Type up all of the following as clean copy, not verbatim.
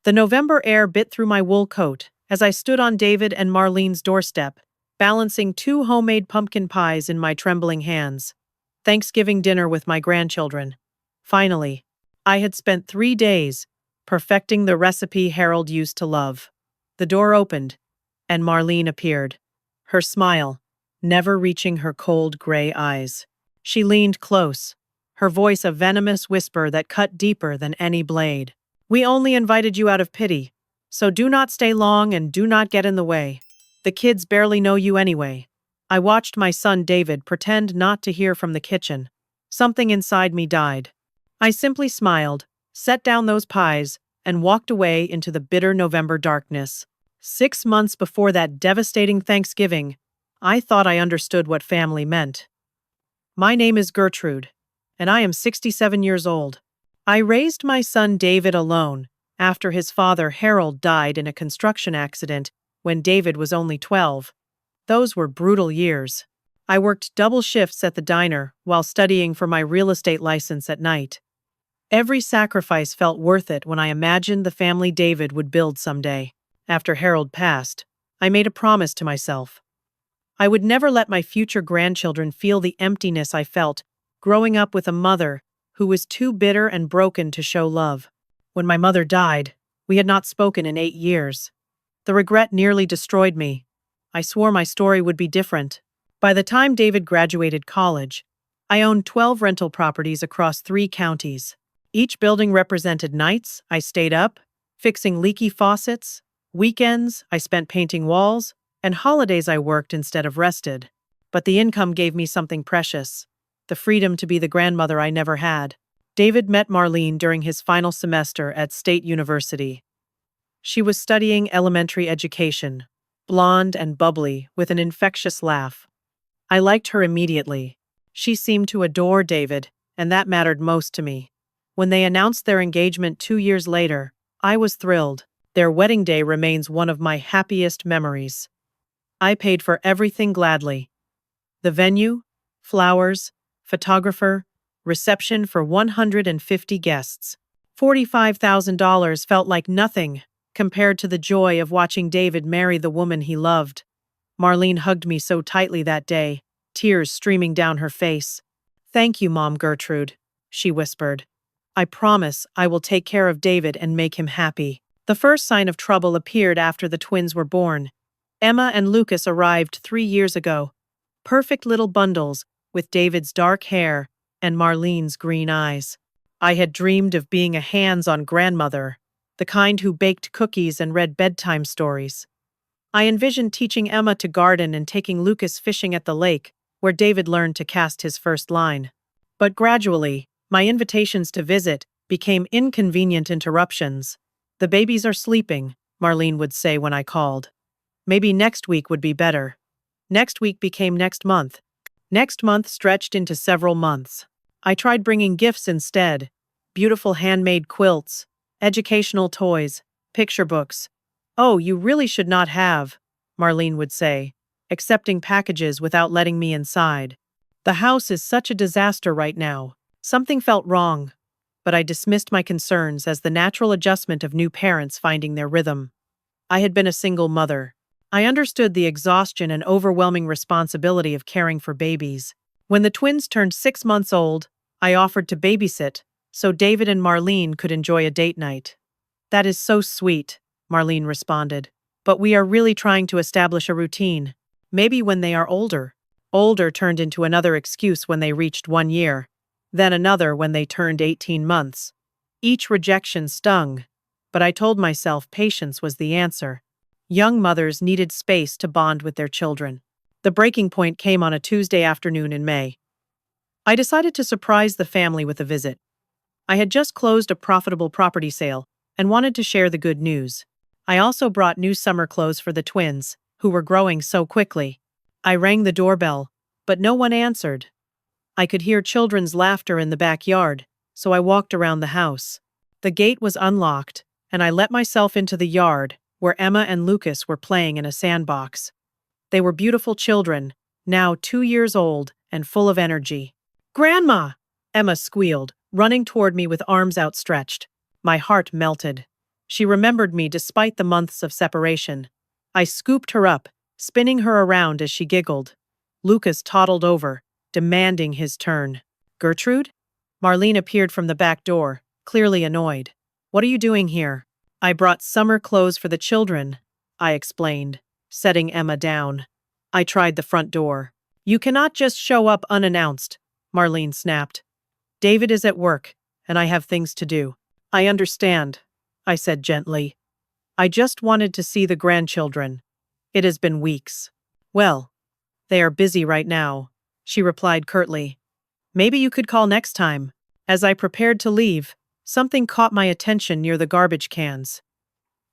The November air bit through my wool coat as I stood on David and Marlene's doorstep, balancing 2 homemade pumpkin pies in my trembling hands. Thanksgiving dinner with my grandchildren. Finally, I had spent 3 days perfecting the recipe Harold used to love. The door opened, and Marlene appeared, her smile never reaching her cold gray eyes. She leaned close, her voice a venomous whisper that cut deeper than any blade. "We only invited you out of pity, so do not stay long and do not get in the way. The kids barely know you anyway." I watched my son David pretend not to hear from the kitchen. Something inside me died. I simply smiled, set down those pies, and walked away into the bitter November darkness. 6 months before that devastating Thanksgiving, I thought I understood what family meant. My name is Gertrude, and I am 67 years old. I raised my son David alone after his father Harold died in a construction accident when David was only 12. Those were brutal years. I worked double shifts at the diner while studying for my real estate license at night. Every sacrifice felt worth it when I imagined the family David would build someday. After Harold passed, I made a promise to myself. I would never let my future grandchildren feel the emptiness I felt growing up with a mother who was too bitter and broken to show love. When my mother died, we had not spoken in 8 years. The regret nearly destroyed me. I swore my story would be different. By the time David graduated college, I owned 12 rental properties across 3 counties. Each building represented nights I stayed up, fixing leaky faucets, weekends I spent painting walls, and holidays I worked instead of rested. But the income gave me something precious, the freedom to be the grandmother I never had. David met Marlene during his final semester at State University. She was studying elementary education, blonde and bubbly with an infectious laugh. I liked her immediately. She seemed to adore David, and that mattered most to me. When they announced their engagement 2 years later, I was thrilled. Their wedding day remains one of my happiest memories. I paid for everything gladly. The venue, flowers, photographer, reception for 150 guests. $45,000 felt like nothing compared to the joy of watching David marry the woman he loved. Marlene hugged me so tightly that day, tears streaming down her face. "Thank you, Mom Gertrude," she whispered. "I promise I will take care of David and make him happy." The first sign of trouble appeared after the twins were born. Emma and Lucas arrived 3 years ago. Perfect little bundles with David's dark hair and Marlene's green eyes. I had dreamed of being a hands-on grandmother, the kind who baked cookies and read bedtime stories. I envisioned teaching Emma to garden and taking Lucas fishing at the lake, where David learned to cast his first line. But gradually, my invitations to visit became inconvenient interruptions. "The babies are sleeping," Marlene would say when I called. Maybe next week would be better. Next week became next month. Next month stretched into several months. I tried bringing gifts instead. Beautiful handmade quilts, educational toys, picture books. "Oh, you really should not have," Marlene would say, accepting packages without letting me inside. "The house is such a disaster right now." Something felt wrong, but I dismissed my concerns as the natural adjustment of new parents finding their rhythm. I had been a single mother. I understood the exhaustion and overwhelming responsibility of caring for babies. When the twins turned 6 months old, I offered to babysit so David and Marlene could enjoy a date night. "That is so sweet," Marlene responded. "But we are really trying to establish a routine. Maybe when they are older." Older turned into another excuse when they reached 1 year, then another when they turned 18 months. Each rejection stung, but I told myself patience was the answer. Young mothers needed space to bond with their children. The breaking point came on a Tuesday afternoon in May. I decided to surprise the family with a visit. I had just closed a profitable property sale and wanted to share the good news. I also brought new summer clothes for the twins, who were growing so quickly. I rang the doorbell, but no one answered. I could hear children's laughter in the backyard, so I walked around the house. The gate was unlocked, and I let myself into the yard, where Emma and Lucas were playing in a sandbox. They were beautiful children, now 2 years old and full of energy. "Grandma!" Emma squealed, running toward me with arms outstretched. My heart melted. She remembered me despite the months of separation. I scooped her up, spinning her around as she giggled. Lucas toddled over, demanding his turn. Gertrude? Marlene appeared from the back door, clearly annoyed. What are you doing here? I brought summer clothes for the children, I explained, setting Emma down. I tried the front door. You cannot just show up unannounced, Marlene snapped. David is at work, and I have things to do. I understand, I said gently. I just wanted to see the grandchildren. It has been weeks. Well, they are busy right now, she replied curtly. Maybe you could call next time. As I prepared to leave, something caught my attention near the garbage cans.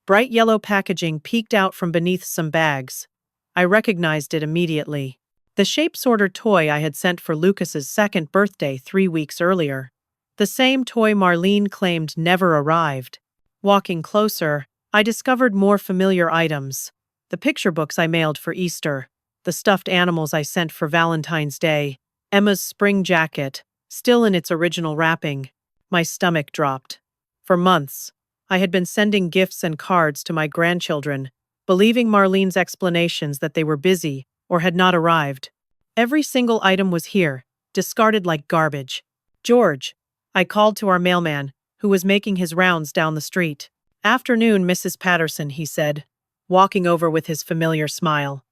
Bright yellow packaging peeked out from beneath some bags. I recognized it immediately. The shape sorter toy I had sent for Lucas's second birthday 3 weeks earlier. The same toy Marlene claimed never arrived. Walking closer, I discovered more familiar items. The picture books I mailed for Easter, the stuffed animals I sent for Valentine's Day, Emma's spring jacket, still in its original wrapping. My stomach dropped. For months, I had been sending gifts and cards to my grandchildren, believing Marlene's explanations that they were busy or had not arrived. Every single item was here, discarded like garbage. George, I called to our mailman, who was making his rounds down the street. Afternoon, Mrs. Patterson, he said, walking over with his familiar smile.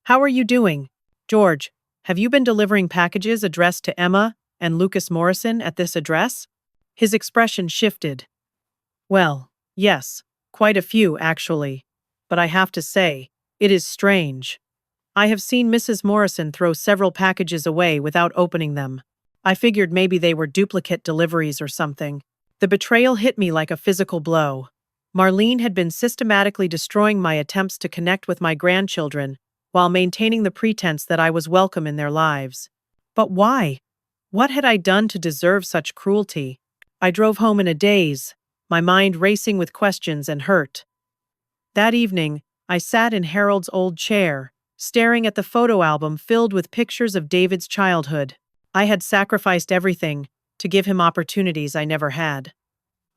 How are you doing? George, have you been delivering packages addressed to Emma and Lucas Morrison at this address? His expression shifted. Well, yes, quite a few, actually. But I have to say, it is strange. I have seen Mrs. Morrison throw several packages away without opening them. I figured maybe they were duplicate deliveries or something. The betrayal hit me like a physical blow. Marlene had been systematically destroying my attempts to connect with my grandchildren while maintaining the pretense that I was welcome in their lives. But why? What had I done to deserve such cruelty? I drove home in a daze, my mind racing with questions and hurt. That evening, I sat in Harold's old chair, staring at the photo album filled with pictures of David's childhood. I had sacrificed everything to give him opportunities I never had.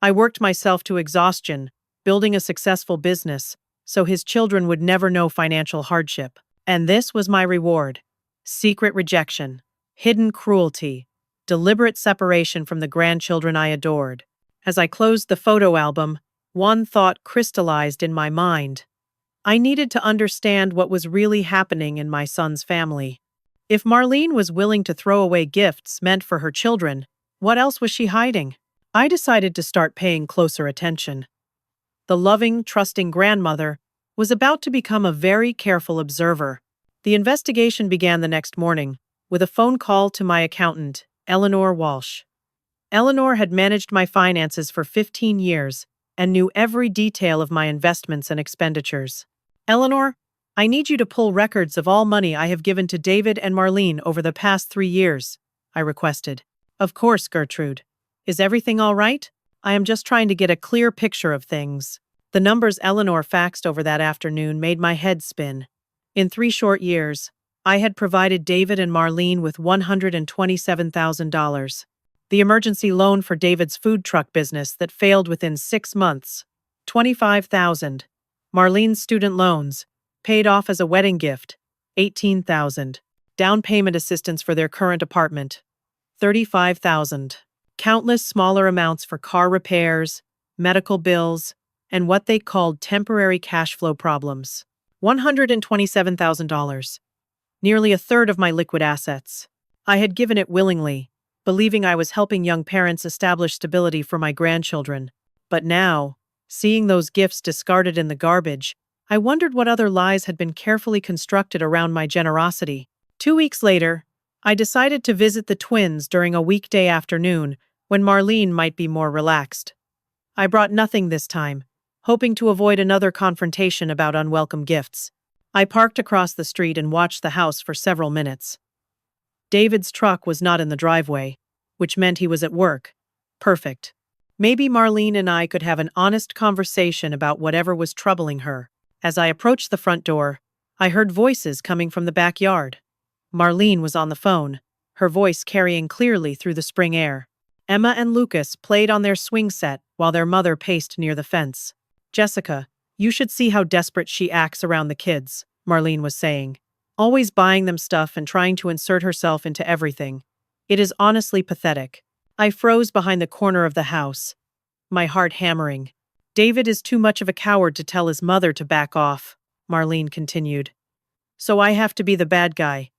I worked myself to exhaustion, building a successful business, so his children would never know financial hardship. And this was my reward. Secret rejection, hidden cruelty, deliberate separation from the grandchildren I adored. As I closed the photo album, one thought crystallized in my mind. I needed to understand what was really happening in my son's family. If Marlene was willing to throw away gifts meant for her children, what else was she hiding? I decided to start paying closer attention. The loving, trusting grandmother was about to become a very careful observer. The investigation began the next morning with a phone call to my accountant, Eleanor Walsh. Eleanor had managed my finances for 15 years and knew every detail of my investments and expenditures. Eleanor, I need you to pull records of all money I have given to David and Marlene over the past 3 years, I requested. Of course, Gertrude. Is everything all right? I am just trying to get a clear picture of things. The numbers Eleanor faxed over that afternoon made my head spin. In 3 short years, I had provided David and Marlene with $127,000. The emergency loan for David's food truck business that failed within 6 months, $25,000. Marlene's student loans, paid off as a wedding gift, $18,000. Down payment assistance for their current apartment, $35,000. Countless smaller amounts for car repairs, medical bills, and what they called temporary cash flow problems, $127,000. Nearly a third of my liquid assets. I had given it willingly, believing I was helping young parents establish stability for my grandchildren. But now, seeing those gifts discarded in the garbage, I wondered what other lies had been carefully constructed around my generosity. 2 weeks later, I decided to visit the twins during a weekday afternoon when Marlene might be more relaxed. I brought nothing this time, hoping to avoid another confrontation about unwelcome gifts. I parked across the street and watched the house for several minutes. David's truck was not in the driveway, which meant he was at work. Perfect. Maybe Marlene and I could have an honest conversation about whatever was troubling her. As I approached the front door, I heard voices coming from the backyard. Marlene was on the phone, her voice carrying clearly through the spring air. Emma and Lucas played on their swing set while their mother paced near the fence. Jessica, you should see how desperate she acts around the kids, Marlene was saying. Always buying them stuff and trying to insert herself into everything. It is honestly pathetic. I froze behind the corner of the house, my heart hammering. David is too much of a coward to tell his mother to back off, Marlene continued. So I have to be the bad guy.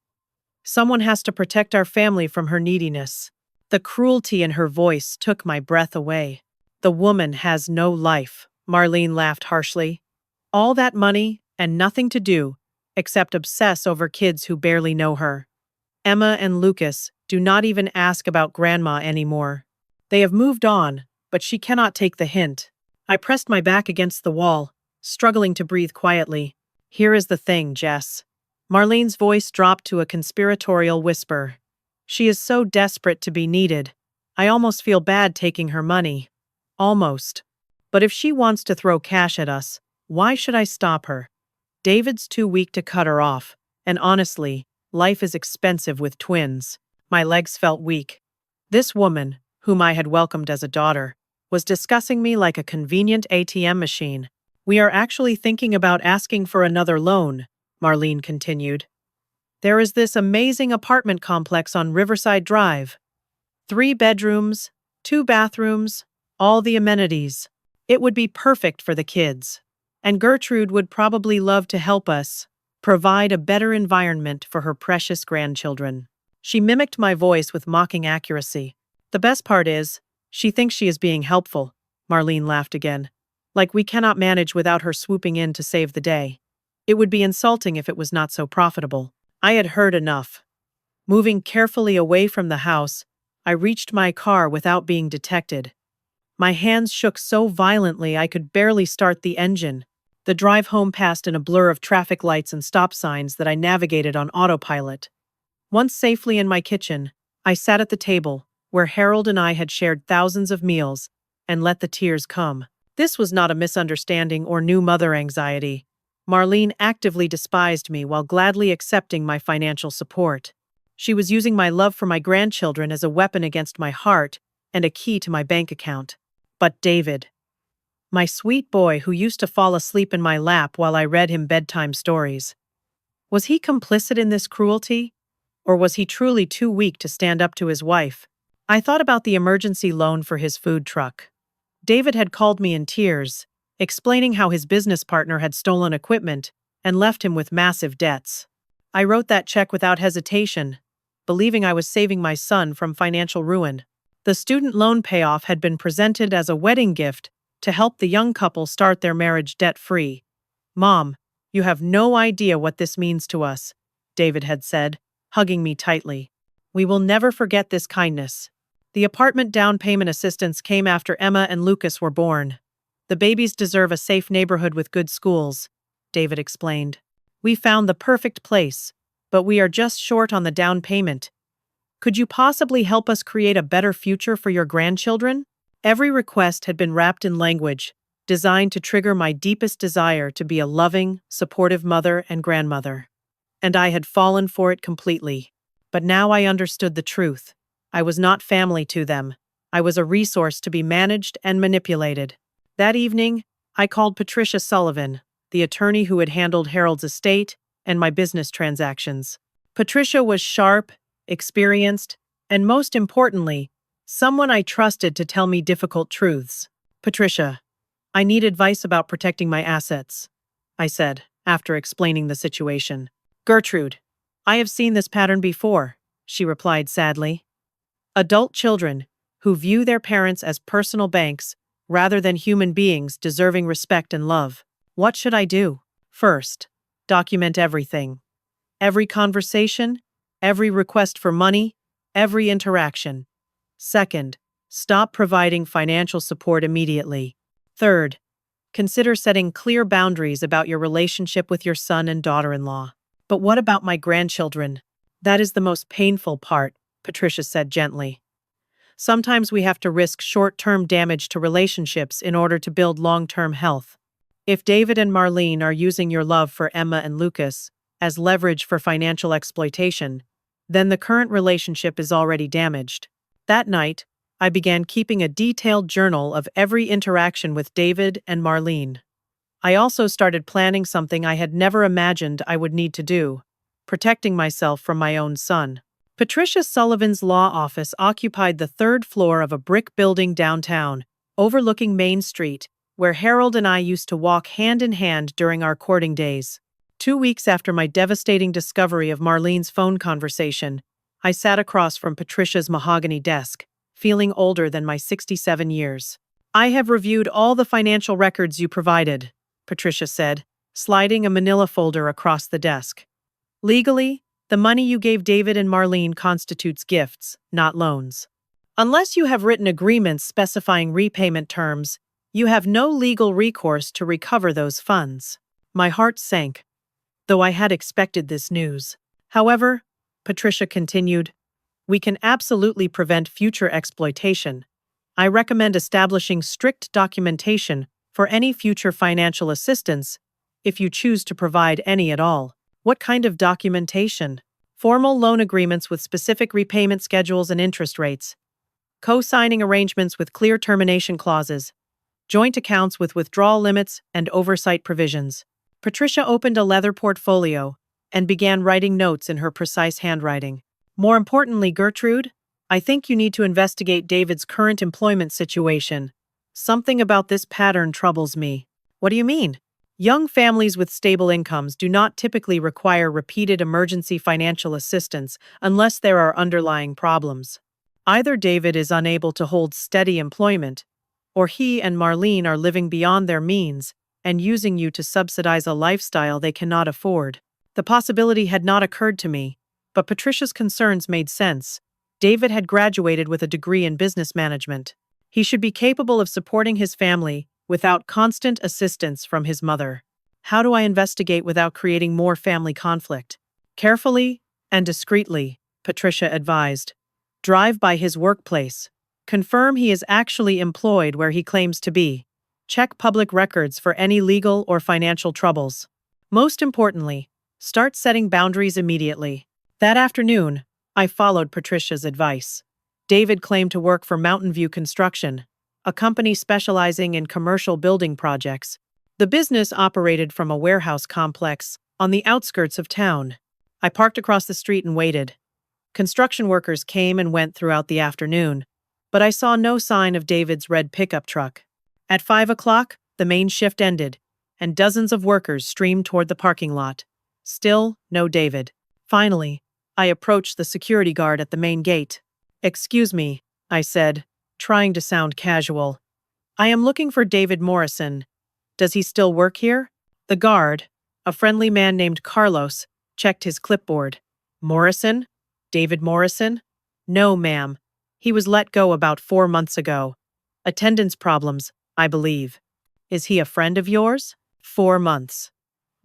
Someone has to protect our family from her neediness. The cruelty in her voice took my breath away. The woman has no life, Marlene laughed harshly. All that money and nothing to do, except obsess over kids who barely know her. Emma and Lucas do not even ask about grandma anymore. They have moved on, but she cannot take the hint. I pressed my back against the wall, struggling to breathe quietly. Here is the thing, Jess. Marlene's voice dropped to a conspiratorial whisper. She is so desperate to be needed. I almost feel bad taking her money. Almost. But if she wants to throw cash at us, why should I stop her? David's too weak to cut her off, and honestly, life is expensive with twins. My legs felt weak. This woman, whom I had welcomed as a daughter, was discussing me like a convenient ATM machine. We are actually thinking about asking for another loan, Marlene continued. There is this amazing apartment complex on Riverside Drive. 3 bedrooms, 2 bathrooms, all the amenities. It would be perfect for the kids. And Gertrude would probably love to help us provide a better environment for her precious grandchildren. She mimicked my voice with mocking accuracy. The best part is, she thinks she is being helpful, Marlene laughed again. Like we cannot manage without her swooping in to save the day. It would be insulting if it was not so profitable. I had heard enough. Moving carefully away from the house, I reached my car without being detected. My hands shook so violently I could barely start the engine. The drive home passed in a blur of traffic lights and stop signs that I navigated on autopilot. Once safely in my kitchen, I sat at the table, where Harold and I had shared thousands of meals, and let the tears come. This was not a misunderstanding or new mother anxiety. Marlene actively despised me while gladly accepting my financial support. She was using my love for my grandchildren as a weapon against my heart and a key to my bank account. But David, my sweet boy who used to fall asleep in my lap while I read him bedtime stories, was he complicit in this cruelty? Or was he truly too weak to stand up to his wife? I thought about the emergency loan for his food truck. David had called me in tears, explaining how his business partner had stolen equipment and left him with massive debts. I wrote that check without hesitation, believing I was saving my son from financial ruin. The student loan payoff had been presented as a wedding gift to help the young couple start their marriage debt-free. Mom, you have no idea what this means to us, David had said, hugging me tightly. We will never forget this kindness. The apartment down payment assistance came after Emma and Lucas were born. The babies deserve a safe neighborhood with good schools, David explained. We found the perfect place, but we are just short on the down payment. Could you possibly help us create a better future for your grandchildren? Every request had been wrapped in language designed to trigger my deepest desire to be a loving, supportive mother and grandmother. And I had fallen for it completely. But now I understood the truth. I was not family to them. I was a resource to be managed and manipulated. That evening, I called Patricia Sullivan, the attorney who had handled Harold's estate and my business transactions. Patricia was sharp, experienced, and most importantly, someone I trusted to tell me difficult truths. Patricia, I need advice about protecting my assets, I said, after explaining the situation. Gertrude, I have seen this pattern before, she replied sadly. Adult children, who view their parents as personal banks rather than human beings deserving respect and love. What should I do? First, document everything. Every conversation, every request for money, every interaction. Second, stop providing financial support immediately. Third, consider setting clear boundaries about your relationship with your son and daughter-in-law. But what about my grandchildren? That is the most painful part, Patricia said gently. Sometimes we have to risk short-term damage to relationships in order to build long-term health. If David and Marlene are using your love for Emma and Lucas as leverage for financial exploitation, then the current relationship is already damaged. That night, I began keeping a detailed journal of every interaction with David and Marlene. I also started planning something I had never imagined I would need to do: protecting myself from my own son. Patricia Sullivan's law office occupied the third floor of a brick building downtown, overlooking Main Street, where Harold and I used to walk hand in hand during our courting days. 2 weeks after my devastating discovery of Marlene's phone conversation, I sat across from Patricia's mahogany desk, feeling older than my 67 years. "I have reviewed all the financial records you provided," Patricia said, sliding a manila folder across the desk. "Legally, the money you gave David and Marlene constitutes gifts, not loans. Unless you have written agreements specifying repayment terms, you have no legal recourse to recover those funds." My heart sank, though I had expected this news. "However," Patricia continued, "we can absolutely prevent future exploitation. I recommend establishing strict documentation for any future financial assistance, if you choose to provide any at all." "What kind of documentation?" "Formal loan agreements with specific repayment schedules and interest rates, co-signing arrangements with clear termination clauses, joint accounts with withdrawal limits and oversight provisions." Patricia opened a leather portfolio and began writing notes in her precise handwriting. "More importantly, Gertrude, I think you need to investigate David's current employment situation. Something about this pattern troubles me." "What do you mean?" "Young families with stable incomes do not typically require repeated emergency financial assistance unless there are underlying problems. Either David is unable to hold steady employment, or he and Marlene are living beyond their means and using you to subsidize a lifestyle they cannot afford." The possibility had not occurred to me, but Patricia's concerns made sense. David had graduated with a degree in business management. He should be capable of supporting his family without constant assistance from his mother. "How do I investigate without creating more family conflict?" "Carefully and discreetly," Patricia advised. "Drive by his workplace. Confirm he is actually employed where he claims to be. Check public records for any legal or financial troubles. Most importantly, start setting boundaries immediately." That afternoon, I followed Patricia's advice. David claimed to work for Mountain View Construction, a company specializing in commercial building projects. The business operated from a warehouse complex on the outskirts of town. I parked across the street and waited. Construction workers came and went throughout the afternoon, but I saw no sign of David's red pickup truck. At 5 o'clock, the main shift ended, and dozens of workers streamed toward the parking lot. Still, no David. Finally, I approached the security guard at the main gate. "Excuse me," I said, trying to sound casual. "I am looking for David Morrison. Does he still work here?" The guard, a friendly man named Carlos, checked his clipboard. "Morrison? David Morrison? No, ma'am. He was let go about 4 months ago. Attendance problems, I believe." "Is he a friend of yours?" 4 months.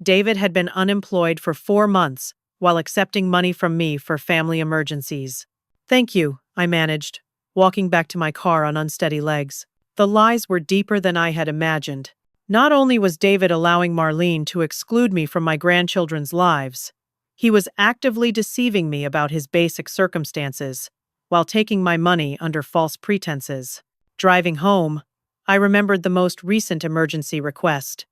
David had been unemployed for 4 months while accepting money from me for family emergencies. "Thank you," I managed, walking back to my car on unsteady legs. The lies were deeper than I had imagined. Not only was David allowing Marlene to exclude me from my grandchildren's lives, he was actively deceiving me about his basic circumstances, while taking my money under false pretenses. Driving home, I remembered the most recent emergency request.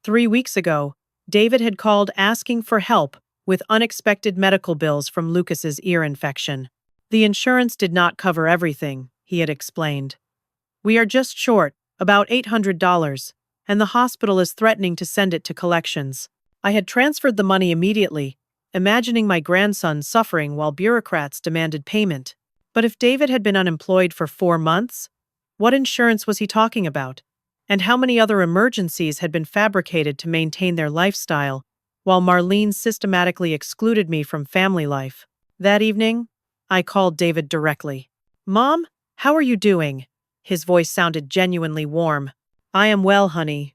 3 weeks ago, David had called asking for help with unexpected medical bills from Lucas's ear infection. The insurance did not cover everything, he had explained. "We are just short, about $800, and the hospital is threatening to send it to collections." I had transferred the money immediately, imagining my grandson suffering while bureaucrats demanded payment. But if David had been unemployed for 4 months, what insurance was he talking about? And how many other emergencies had been fabricated to maintain their lifestyle, while Marlene systematically excluded me from family life? That evening, I called David directly. "Mom, how are you doing?" His voice sounded genuinely warm. "I am well, honey.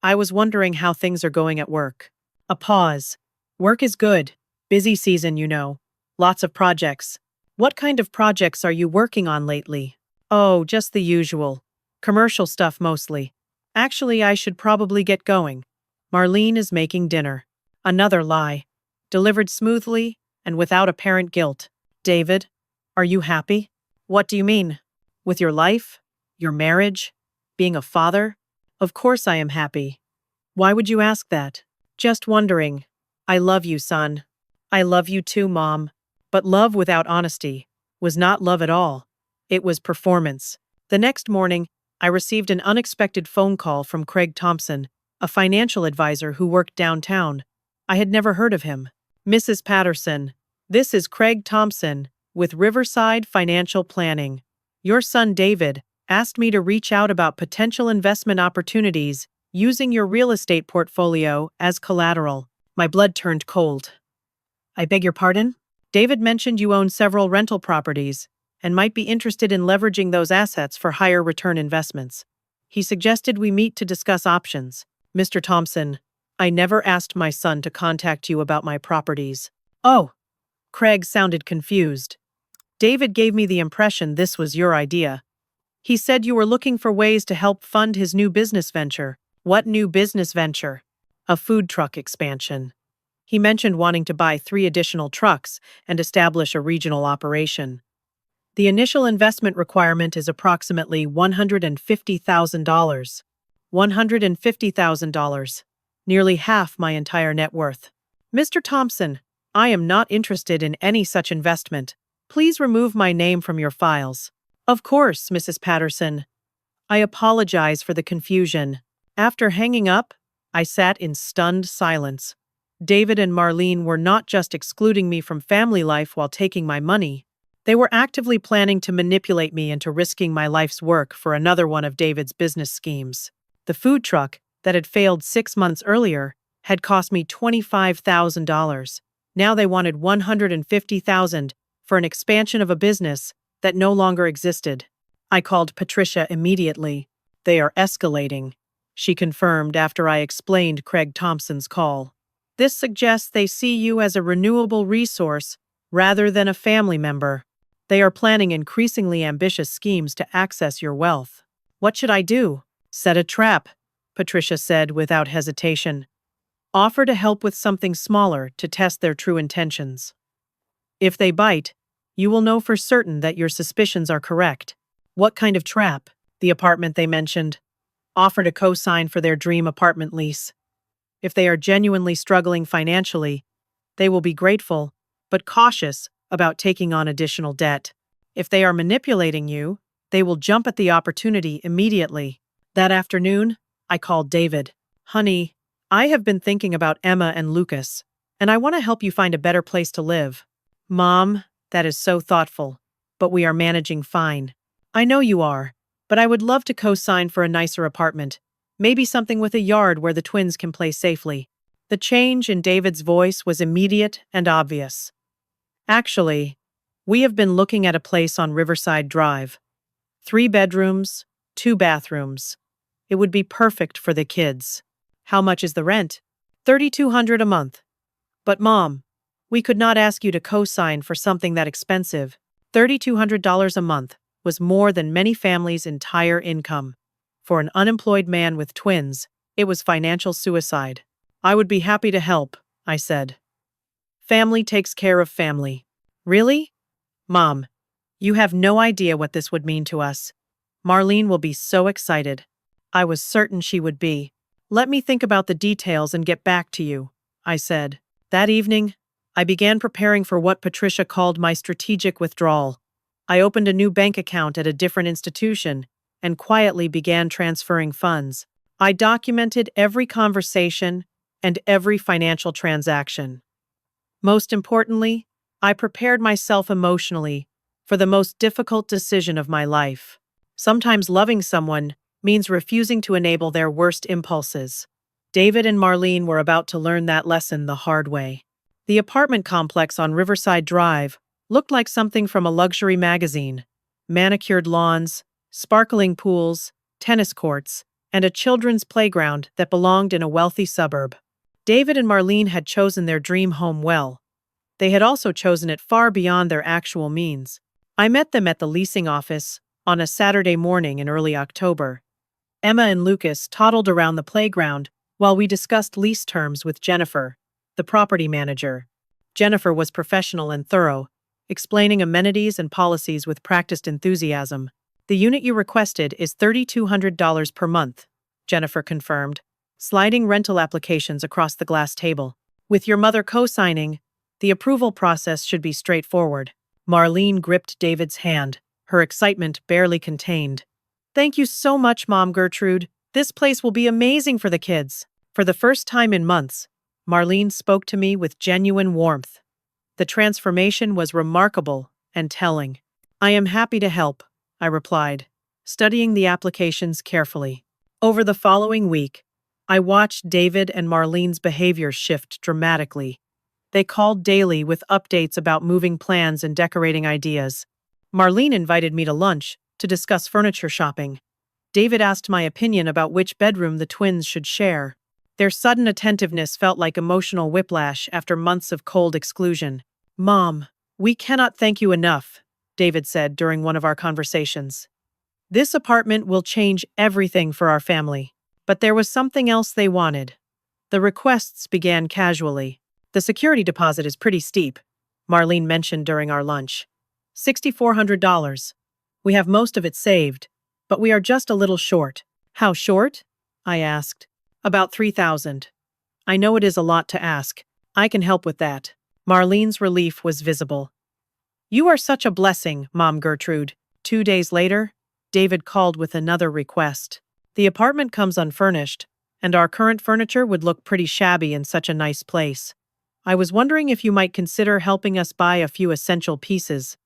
I was wondering how things are going at work." A pause. "Work is good. Busy season, you know. Lots of projects." "What kind of projects are you working on lately?" "Oh, just the usual. Commercial stuff mostly. Actually, I should probably get going. Marlene is making dinner." Another lie. Delivered smoothly and without apparent guilt. "David, are you happy?" "What do you mean?" With your life? Your marriage? Being a father? Of course I am happy. Why would you ask that? Just wondering. I love you, son. I love you too, Mom. But love without honesty was not love at all. It was performance. The next morning, I received an unexpected phone call from Craig Thompson, a financial advisor who worked downtown. I had never heard of him. Mrs. Patterson, this is Craig Thompson with Riverside Financial Planning. Your son David asked me to reach out about potential investment opportunities using your real estate portfolio as collateral. My blood turned cold. I beg your pardon? David mentioned you own several rental properties and might be interested in leveraging those assets for higher return investments. He suggested we meet to discuss options. Mr. Thompson, I never asked my son to contact you about my properties. Oh, Craig sounded confused. David gave me the impression this was your idea. He said you were looking for ways to help fund his new business venture. What new business venture? A food truck expansion. He mentioned wanting to buy 3 additional trucks and establish a regional operation. The initial investment requirement is approximately $150,000. $150,000. Nearly half my entire net worth. Mr. Thompson, I am not interested in any such investment. Please remove my name from your files. Of course, Mrs. Patterson. I apologize for the confusion. After hanging up, I sat in stunned silence. David and Marlene were not just excluding me from family life while taking my money. They were actively planning to manipulate me into risking my life's work for another one of David's business schemes. The food truck, that had failed 6 months earlier, had cost me $25,000. Now they wanted $150,000 for an expansion of a business that no longer existed. I called Patricia immediately. They are escalating, she confirmed after I explained Craig Thompson's call. This suggests they see you as a renewable resource rather than a family member. They are planning increasingly ambitious schemes to access your wealth. What should I do? Set a trap, Patricia said without hesitation. Offer to help with something smaller to test their true intentions. If they bite, you will know for certain that your suspicions are correct. What kind of trap? The apartment they mentioned. Offer to co-sign for their dream apartment lease. If they are genuinely struggling financially, they will be grateful, but cautious about taking on additional debt. If they are manipulating you, they will jump at the opportunity immediately. That afternoon, I called David. Honey, I have been thinking about Emma and Lucas, and I want to help you find a better place to live. Mom, that is so thoughtful, but we are managing fine. I know you are, but I would love to co-sign for a nicer apartment. Maybe something with a yard where the twins can play safely. The change in David's voice was immediate and obvious. Actually, we have been looking at a place on Riverside Drive. 3 bedrooms, 2 bathrooms. It would be perfect for the kids. How much is the rent? $3,200 a month. But Mom, we could not ask you to co-sign for something that expensive. $3,200 a month was more than many families' entire income. For an unemployed man with twins, it was financial suicide. I would be happy to help, I said. Family takes care of family. Really? Mom, you have no idea what this would mean to us. Marlene will be so excited. I was certain she would be. Let me think about the details and get back to you, I said. That evening, I began preparing for what Patricia called my strategic withdrawal. I opened a new bank account at a different institution and quietly began transferring funds. I documented every conversation and every financial transaction. Most importantly, I prepared myself emotionally for the most difficult decision of my life. Sometimes loving someone means refusing to enable their worst impulses. David and Marlene were about to learn that lesson the hard way. The apartment complex on Riverside Drive looked like something from a luxury magazine. Manicured lawns, sparkling pools, tennis courts, and a children's playground that belonged in a wealthy suburb. David and Marlene had chosen their dream home well. They had also chosen it far beyond their actual means. I met them at the leasing office on a Saturday morning in early October. Emma and Lucas toddled around the playground while we discussed lease terms with Jennifer, the property manager. Jennifer was professional and thorough, explaining amenities and policies with practiced enthusiasm. The unit you requested is $3,200 per month, Jennifer confirmed, sliding rental applications across the glass table. With your mother co-signing, the approval process should be straightforward. Marlene gripped David's hand, her excitement barely contained. Thank you so much, Mom Gertrude. This place will be amazing for the kids. For the first time in months, Marlene spoke to me with genuine warmth. The transformation was remarkable and telling. I am happy to help, I replied, studying the applications carefully. Over the following week, I watched David and Marlene's behavior shift dramatically. They called daily with updates about moving plans and decorating ideas. Marlene invited me to lunch to discuss furniture shopping. David asked my opinion about which bedroom the twins should share. Their sudden attentiveness felt like emotional whiplash after months of cold exclusion. Mom, we cannot thank you enough, David said during one of our conversations. This apartment will change everything for our family. But there was something else they wanted. The requests began casually. The security deposit is pretty steep, Marlene mentioned during our lunch. $6,400. We have most of it saved, but we are just a little short. How short? I asked. About $3,000. I know it is a lot to ask. I can help with that. Marlene's relief was visible. You are such a blessing, Mom Gertrude. 2 days later, David called with another request. The apartment comes unfurnished, and our current furniture would look pretty shabby in such a nice place. I was wondering if you might consider helping us buy a few essential pieces.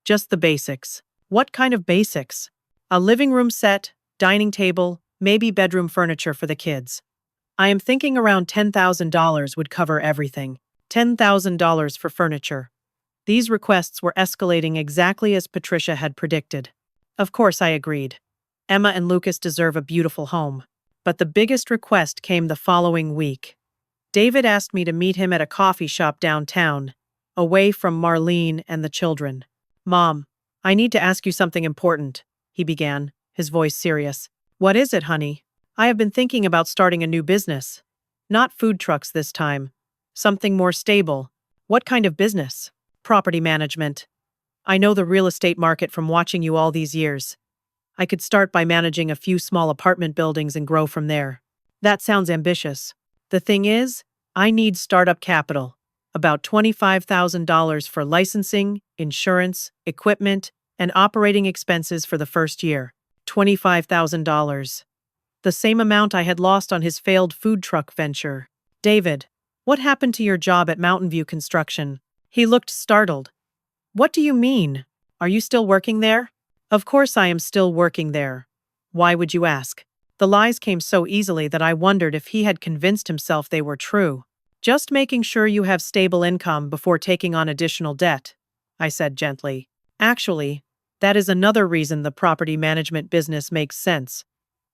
Just the basics. What kind of basics? A living room set, dining table, maybe bedroom furniture for the kids. I am thinking around $10,000 would cover everything. $10,000 for furniture. These requests were escalating exactly as Patricia had predicted. Of course, I agreed. Emma and Lucas deserve a beautiful home. But the biggest request came the following week. David asked me to meet him at a coffee shop downtown, away from Marlene and the children. Mom, I need to ask you something important, he began, his voice serious. What is it, honey? I have been thinking about starting a new business. Not food trucks this time. Something more stable. What kind of business? Property management. I know the real estate market from watching you all these years. I could start by managing a few small apartment buildings and grow from there. That sounds ambitious. The thing is, I need startup capital. About $25,000 for licensing, insurance, equipment, and operating expenses for the first year. $25,000. The same amount I had lost on his failed food truck venture. David, what happened to your job at Mountain View Construction? He looked startled. What do you mean? Are you still working there? Of course I am still working there. Why would you ask? The lies came so easily that I wondered if he had convinced himself they were true. Just making sure you have stable income before taking on additional debt, I said gently. Actually, that is another reason the property management business makes sense.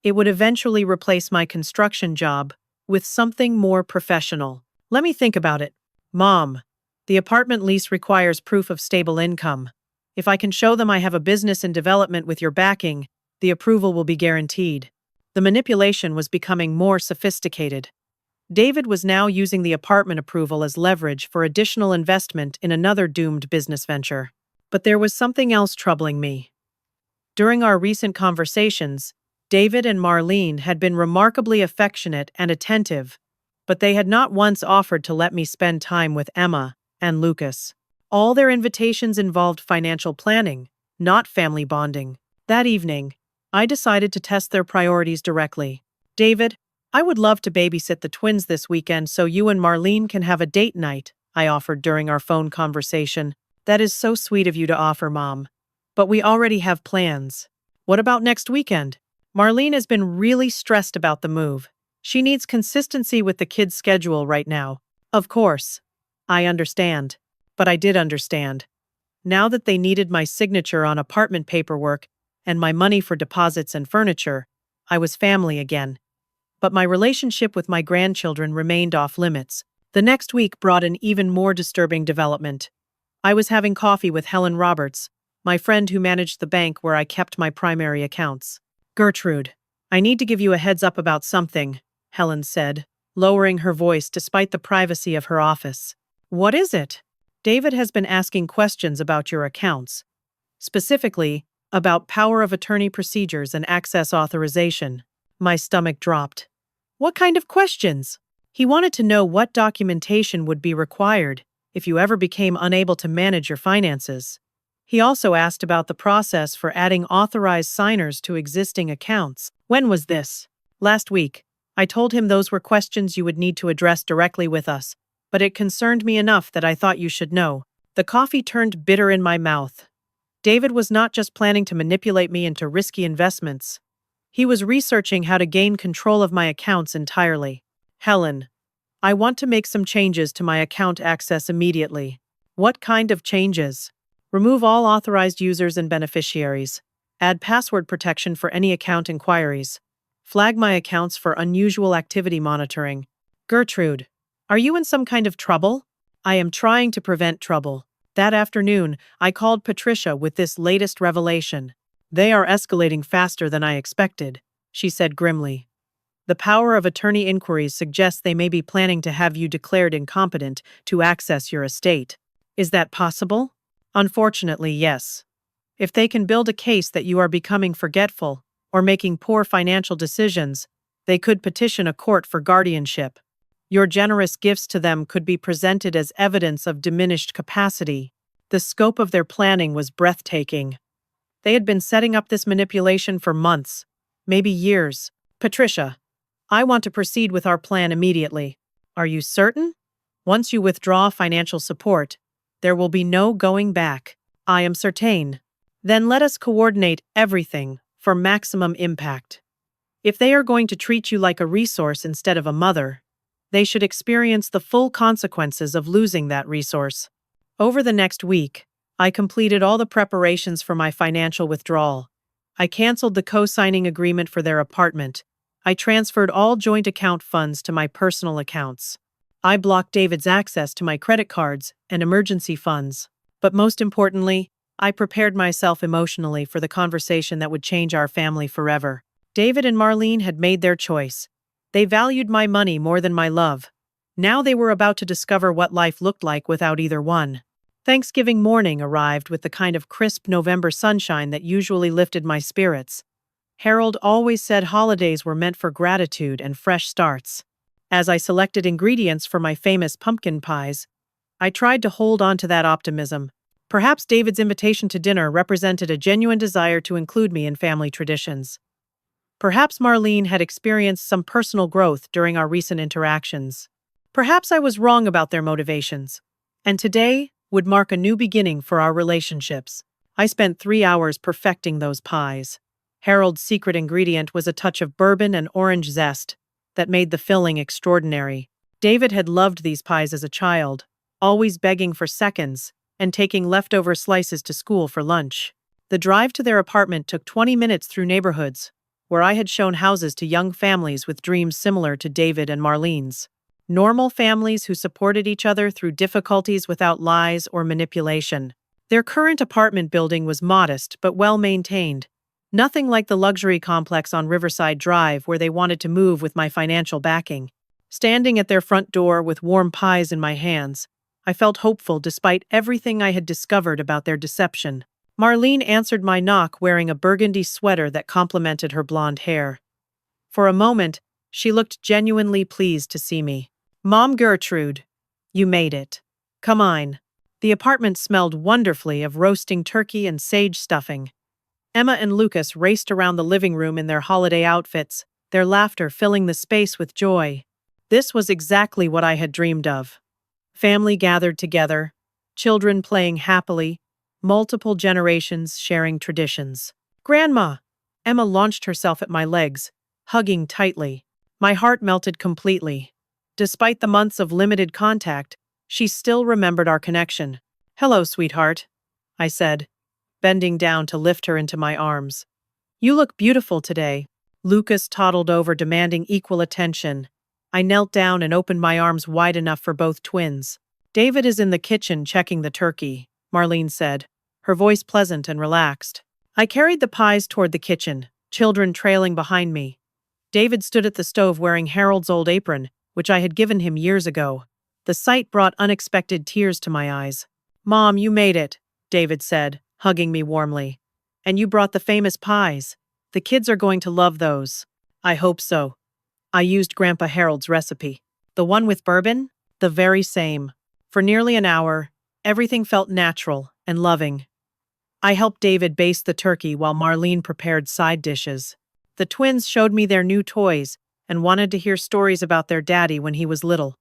It would eventually replace my construction job with something more professional. Let me think about it. Mom, the apartment lease requires proof of stable income. If I can show them I have a business in development with your backing, the approval will be guaranteed. The manipulation was becoming more sophisticated. David was now using the apartment approval as leverage for additional investment in another doomed business venture. But there was something else troubling me. During our recent conversations, David and Marlene had been remarkably affectionate and attentive, but they had not once offered to let me spend time with Emma and Lucas. All their invitations involved financial planning, not family bonding. That evening, I decided to test their priorities directly. David, I would love to babysit the twins this weekend so you and Marlene can have a date night, I offered during our phone conversation. That is so sweet of you to offer, Mom. But we already have plans. What about next weekend? Marlene has been really stressed about the move. She needs consistency with the kids' schedule right now. Of course. I understand. But I did understand. Now that they needed my signature on apartment paperwork and my money for deposits and furniture, I was family again. But my relationship with my grandchildren remained off limits. The next week brought an even more disturbing development. I was having coffee with Helen Roberts, my friend who managed the bank where I kept my primary accounts. Gertrude, I need to give you a heads up about something, Helen said, lowering her voice despite the privacy of her office. What is it? David has been asking questions about your accounts. Specifically, About power of attorney procedures and access authorization. My stomach dropped. What kind of questions? He wanted to know what documentation would be required if you ever became unable to manage your finances. He also asked about the process for adding authorized signers to existing accounts. When was this? Last week. I told him those were questions you would need to address directly with us, but it concerned me enough that I thought you should know. The coffee turned bitter in my mouth. David was not just planning to manipulate me into risky investments. He was researching how to gain control of my accounts entirely. Helen, I want to make some changes to my account access immediately. What kind of changes? Remove all authorized users and beneficiaries. Add password protection for any account inquiries. Flag my accounts for unusual activity monitoring. Gertrude, are you in some kind of trouble? I am trying to prevent trouble. That afternoon, I called Patricia with this latest revelation. They are escalating faster than I expected, she said grimly. The power of attorney inquiries suggests they may be planning to have you declared incompetent to access your estate. Is that possible? Unfortunately, yes. If they can build a case that you are becoming forgetful or making poor financial decisions, they could petition a court for guardianship. Your generous gifts to them could be presented as evidence of diminished capacity. The scope of their planning was breathtaking. They had been setting up this manipulation for months, maybe years. Patricia, I want to proceed with our plan immediately. Are you certain? Once you withdraw financial support, there will be no going back. I am certain. Then let us coordinate everything for maximum impact. If they are going to treat you like a resource instead of a mother, they should experience the full consequences of losing that resource. Over the next week, I completed all the preparations for my financial withdrawal. I canceled the co-signing agreement for their apartment. I transferred all joint account funds to my personal accounts. I blocked David's access to my credit cards and emergency funds. But most importantly, I prepared myself emotionally for the conversation that would change our family forever. David and Marlene had made their choice. They valued my money more than my love. Now they were about to discover what life looked like without either one. Thanksgiving morning arrived with the kind of crisp November sunshine that usually lifted my spirits. Harold always said holidays were meant for gratitude and fresh starts. As I selected ingredients for my famous pumpkin pies, I tried to hold on to that optimism. Perhaps David's invitation to dinner represented a genuine desire to include me in family traditions. Perhaps Marlene had experienced some personal growth during our recent interactions. Perhaps I was wrong about their motivations. And today would mark a new beginning for our relationships. I spent 3 hours perfecting those pies. Harold's secret ingredient was a touch of bourbon and orange zest that made the filling extraordinary. David had loved these pies as a child, always begging for seconds and taking leftover slices to school for lunch. The drive to their apartment took 20 minutes through neighborhoods where I had shown houses to young families with dreams similar to David and Marlene's. Normal families who supported each other through difficulties without lies or manipulation. Their current apartment building was modest but well-maintained. Nothing like the luxury complex on Riverside Drive where they wanted to move with my financial backing. Standing at their front door with warm pies in my hands, I felt hopeful despite everything I had discovered about their deception. Marlene answered my knock wearing a burgundy sweater that complemented her blonde hair. For a moment, she looked genuinely pleased to see me. Mom Gertrude, you made it. Come on. The apartment smelled wonderfully of roasting turkey and sage stuffing. Emma and Lucas raced around the living room in their holiday outfits, their laughter filling the space with joy. This was exactly what I had dreamed of. Family gathered together, children playing happily, multiple generations sharing traditions. Grandma! Emma launched herself at my legs, hugging tightly. My heart melted completely. Despite the months of limited contact, she still remembered our connection. Hello, sweetheart, I said, bending down to lift her into my arms. You look beautiful today. Lucas toddled over, demanding equal attention. I knelt down and opened my arms wide enough for both twins. David is in the kitchen checking the turkey, Marlene said, her voice pleasant and relaxed. I carried the pies toward the kitchen, children trailing behind me. David stood at the stove wearing Harold's old apron, which I had given him years ago. The sight brought unexpected tears to my eyes. Mom, you made it, David said, hugging me warmly. And you brought the famous pies. The kids are going to love those. I hope so. I used Grandpa Harold's recipe. The one with bourbon? The very same. For nearly an hour, everything felt natural and loving. I helped David baste the turkey while Marlene prepared side dishes. The twins showed me their new toys and wanted to hear stories about their daddy when he was little.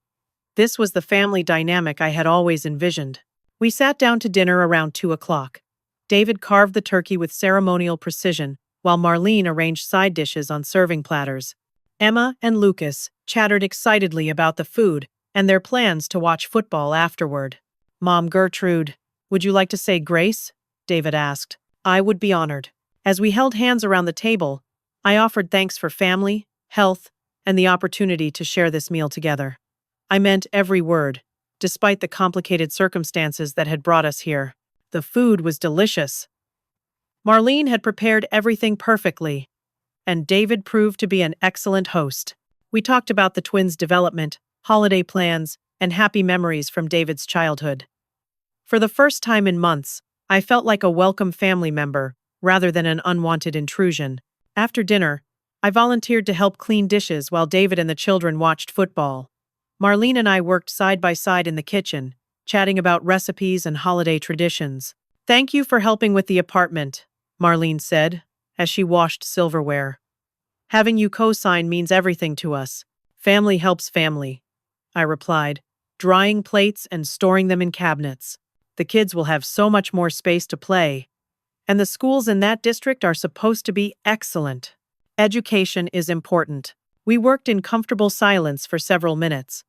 This was the family dynamic I had always envisioned. We sat down to dinner around 2 o'clock. David carved the turkey with ceremonial precision, while Marlene arranged side dishes on serving platters. Emma and Lucas chattered excitedly about the food and their plans to watch football afterward. Mom Gertrude, would you like to say grace? David asked. I would be honored. As we held hands around the table, I offered thanks for family, health, and the opportunity to share this meal together. I meant every word, despite the complicated circumstances that had brought us here. The food was delicious. Marlene had prepared everything perfectly, and David proved to be an excellent host. We talked about the twins' development, holiday plans, and happy memories from David's childhood. For the first time in months, I felt like a welcome family member, rather than an unwanted intrusion. After dinner, I volunteered to help clean dishes while David and the children watched football. Marlene and I worked side by side in the kitchen, chatting about recipes and holiday traditions. Thank you for helping with the apartment, Marlene said, as she washed silverware. Having you co-sign means everything to us. Family helps family, I replied, drying plates and storing them in cabinets. The kids will have so much more space to play. And the schools in that district are supposed to be excellent. Education is important. We worked in comfortable silence for several minutes.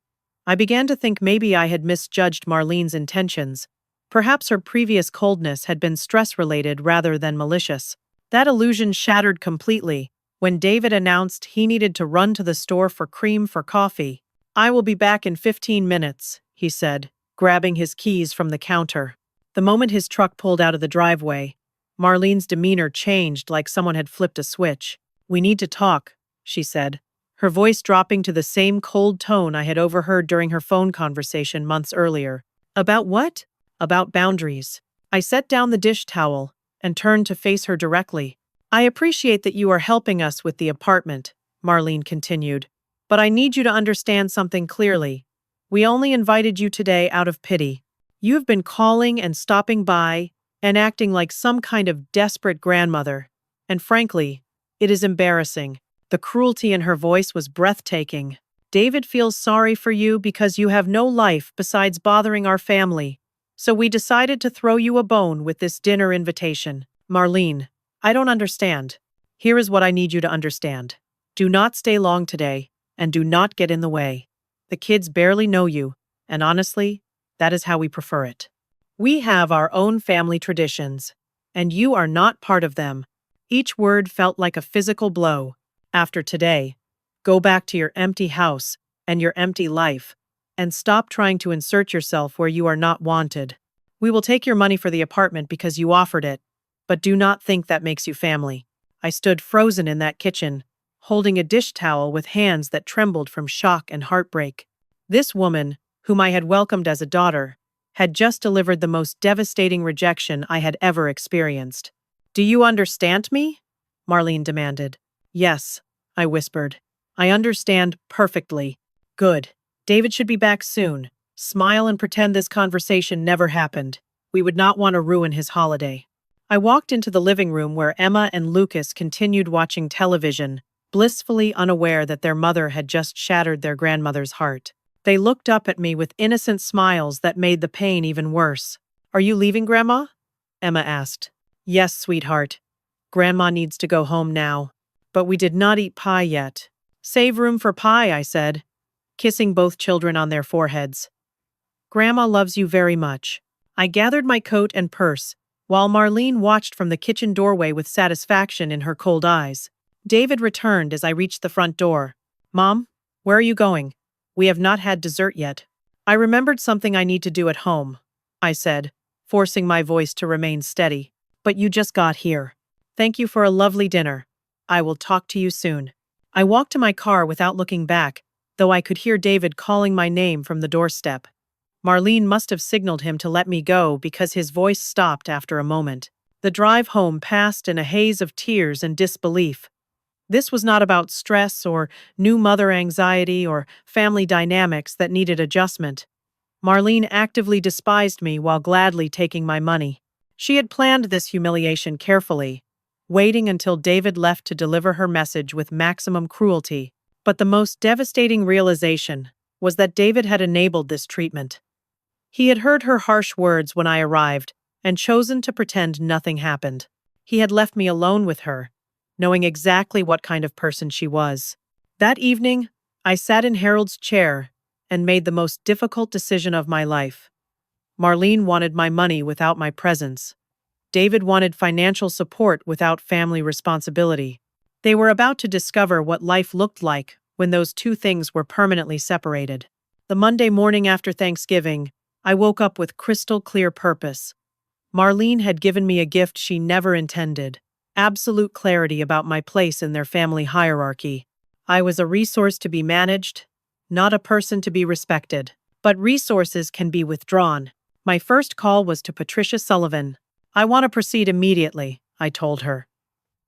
I began to think maybe I had misjudged Marlene's intentions. Perhaps her previous coldness had been stress-related rather than malicious. That illusion shattered completely when David announced he needed to run to the store for cream for coffee. I will be back in 15 minutes, he said, grabbing his keys from the counter. The moment his truck pulled out of the driveway, Marlene's demeanor changed like someone had flipped a switch. We need to talk, she said, her voice dropping to the same cold tone I had overheard during her phone conversation months earlier. About what? About boundaries. I set down the dish towel and turned to face her directly. I appreciate that you are helping us with the apartment, Marlene continued, but I need you to understand something clearly. We only invited you today out of pity. You have been calling and stopping by and acting like some kind of desperate grandmother. And frankly, it is embarrassing. The cruelty in her voice was breathtaking. David feels sorry for you because you have no life besides bothering our family. So we decided to throw you a bone with this dinner invitation. Marlene, I don't understand. Here is what I need you to understand. Do not stay long today, and do not get in the way. The kids barely know you, and honestly, that is how we prefer it. We have our own family traditions, and you are not part of them. Each word felt like a physical blow. After today, go back to your empty house and your empty life, and stop trying to insert yourself where you are not wanted. We will take your money for the apartment because you offered it, but do not think that makes you family. I stood frozen in that kitchen, holding a dish towel with hands that trembled from shock and heartbreak. This woman, whom I had welcomed as a daughter, had just delivered the most devastating rejection I had ever experienced. Do you understand me? Marlene demanded. Yes, I whispered. I understand perfectly. Good. David should be back soon. Smile and pretend this conversation never happened. We would not want to ruin his holiday. I walked into the living room where Emma and Lucas continued watching television, blissfully unaware that their mother had just shattered their grandmother's heart. They looked up at me with innocent smiles that made the pain even worse. Are you leaving, Grandma? Emma asked. Yes, sweetheart. Grandma needs to go home now. But we did not eat pie yet. Save room for pie, I said, kissing both children on their foreheads. Grandma loves you very much. I gathered my coat and purse, while Marlene watched from the kitchen doorway with satisfaction in her cold eyes. David returned as I reached the front door. Mom, where are you going? We have not had dessert yet. I remembered something I need to do at home, I said, forcing my voice to remain steady. But you just got here. Thank you for a lovely dinner. I will talk to you soon. I walked to my car without looking back, though I could hear David calling my name from the doorstep. Marlene must have signaled him to let me go because his voice stopped after a moment. The drive home passed in a haze of tears and disbelief. This was not about stress or new mother anxiety or family dynamics that needed adjustment. Marlene actively despised me while gladly taking my money. She had planned this humiliation carefully, waiting until David left to deliver her message with maximum cruelty. But the most devastating realization was that David had enabled this treatment. He had heard her harsh words when I arrived and chosen to pretend nothing happened. He had left me alone with her, knowing exactly what kind of person she was. That evening, I sat in Harold's chair and made the most difficult decision of my life. Marlene wanted my money without my presence. David wanted financial support without family responsibility. They were about to discover what life looked like when those two things were permanently separated. The Monday morning after Thanksgiving, I woke up with crystal clear purpose. Marlene had given me a gift she never intended: absolute clarity about my place in their family hierarchy. I was a resource to be managed, not a person to be respected. But resources can be withdrawn. My first call was to Patricia Sullivan. "I want to proceed immediately," I told her.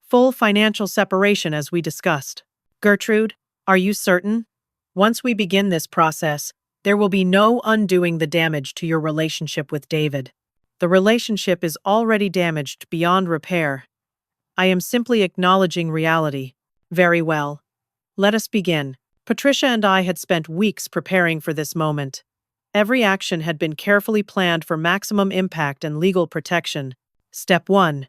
"Full financial separation as we discussed." "Gertrude, are you certain? Once we begin this process, there will be no undoing the damage to your relationship with David. The relationship is already damaged beyond repair." "I am simply acknowledging reality." "Very well. Let us begin." Patricia and I had spent weeks preparing for this moment. Every action had been carefully planned for maximum impact and legal protection. Step 1.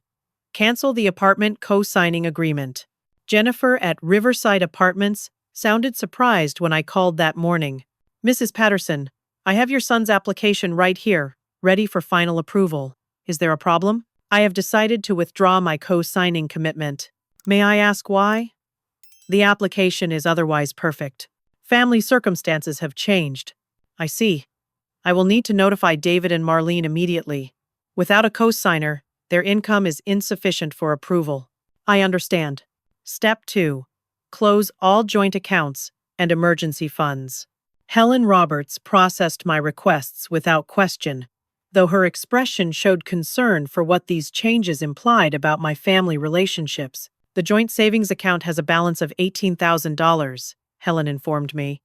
Cancel the apartment co-signing agreement. Jennifer at Riverside Apartments sounded surprised when I called that morning. "Mrs. Patterson, I have your son's application right here, ready for final approval. Is there a problem?" "I have decided to withdraw my co-signing commitment." "May I ask why?" "The application is otherwise perfect. Family circumstances have changed." "I see. I will need to notify David and Marlene immediately. Without a co-signer, their income is insufficient for approval." "I understand." Step 2. Close all joint accounts and emergency funds. Helen Roberts processed my requests without question, though her expression showed concern for what these changes implied about my family relationships. "The joint savings account has a balance of $18,000, Helen informed me.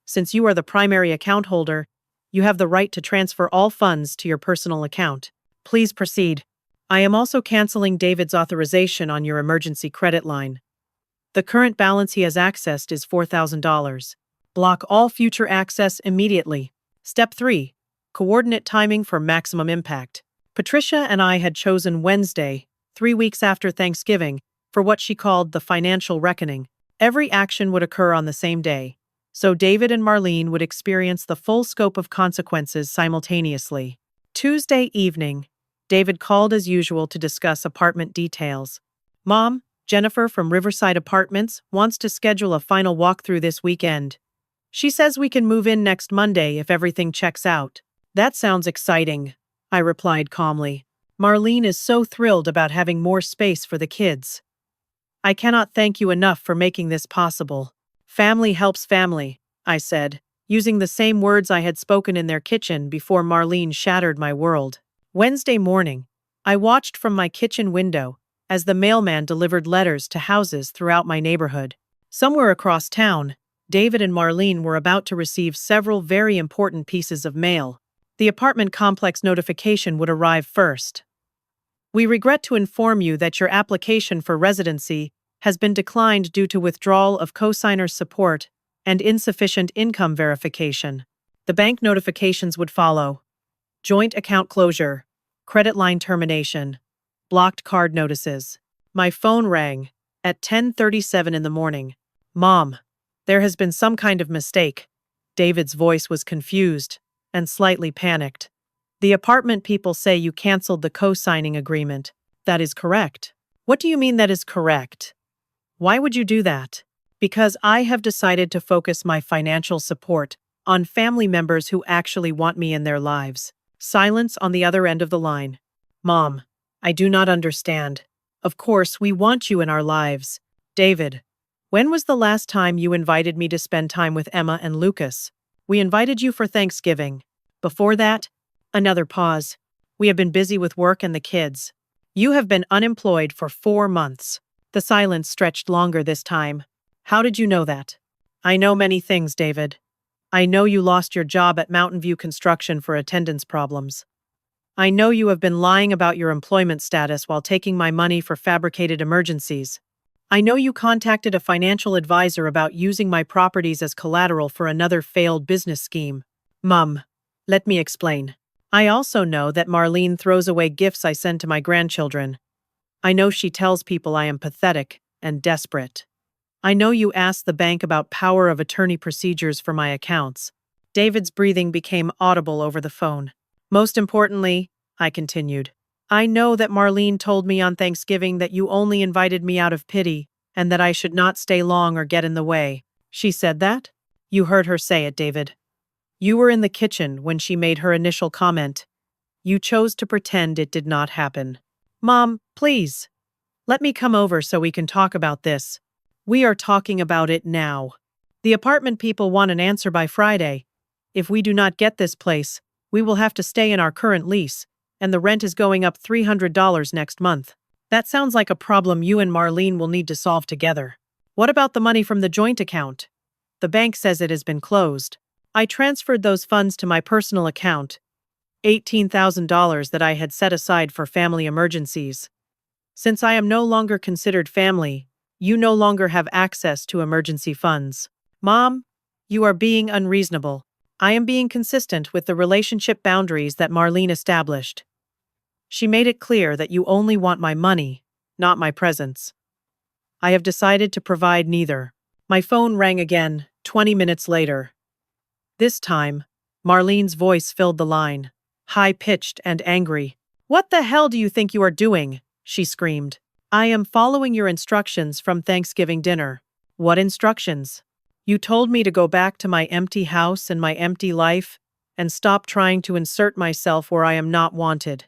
"Since you are the primary account holder, you have the right to transfer all funds to your personal account. Please proceed. I am also canceling David's authorization on your emergency credit line. The current balance he has accessed is $4,000. Block all future access immediately." Step 3. Coordinate timing for maximum impact. Patricia and I had chosen Wednesday, 3 weeks after Thanksgiving, for what she called the financial reckoning. Every action would occur on the same day, so David and Marlene would experience the full scope of consequences simultaneously. Tuesday evening, David called as usual to discuss apartment details. "Mom, Jennifer from Riverside Apartments wants to schedule a final walkthrough this weekend. She says we can move in next Monday if everything checks out." "That sounds exciting," I replied calmly. "Marlene is so thrilled about having more space for the kids." "I cannot thank you enough for making this possible." "Family helps family," I said, using the same words I had spoken in their kitchen before Marlene shattered my world. Wednesday morning, I watched from my kitchen window as the mailman delivered letters to houses throughout my neighborhood. Somewhere across town, David and Marlene were about to receive several very important pieces of mail. The apartment complex notification would arrive first. "We regret to inform you that your application for residency has been declined due to withdrawal of cosigner support and insufficient income verification." The bank notifications would follow. Joint account closure, credit line termination, blocked card notices. My phone rang at 10:37 in the morning. "Mom, there has been some kind of mistake." David's voice was confused and slightly panicked. "The apartment people say you canceled the co-signing agreement." "That is correct." "What do you mean that is correct? Why would you do that?" "Because I have decided to focus my financial support on family members who actually want me in their lives." Silence on the other end of the line. "Mom, I do not understand. Of course, we want you in our lives." "David, when was the last time you invited me to spend time with Emma and Lucas?" "We invited you for Thanksgiving. Before that?" Another pause. "We have been busy with work and the kids." You have been unemployed for 4 months. The silence stretched longer this time. How did you know that? I know many things, David. I know you lost your job at Mountain View Construction for attendance problems. I know you have been lying about your employment status while taking my money for fabricated emergencies. I know you contacted a financial advisor about using my properties as collateral for another failed business scheme. Mum, let me explain. I also know that Marlene throws away gifts I send to my grandchildren. I know she tells people I am pathetic and desperate. I know you asked the bank about power of attorney procedures for my accounts. David's breathing became audible over the phone. Most importantly, I continued, I know that Marlene told me on Thanksgiving that you only invited me out of pity and that I should not stay long or get in the way. She said that? You heard her say it, David. You were in the kitchen when she made her initial comment. You chose to pretend it did not happen. Mom, please. Let me come over so we can talk about this. We are talking about it now. The apartment people want an answer by Friday. If we do not get this place, we will have to stay in our current lease, and the rent is going up $300 next month. That sounds like a problem you and Marlene will need to solve together. What about the money from the joint account? The bank says it has been closed. I transferred those funds to my personal account, $18,000 that I had set aside for family emergencies. Since I am no longer considered family, you no longer have access to emergency funds. Mom, you are being unreasonable. I am being consistent with the relationship boundaries that Marlene established. She made it clear that you only want my money, not my presence. I have decided to provide neither. My phone rang again, 20 minutes later. This time, Marlene's voice filled the line, high-pitched and angry. What the hell do you think you are doing? She screamed. I am following your instructions from Thanksgiving dinner. What instructions? You told me to go back to my empty house and my empty life and stop trying to insert myself where I am not wanted.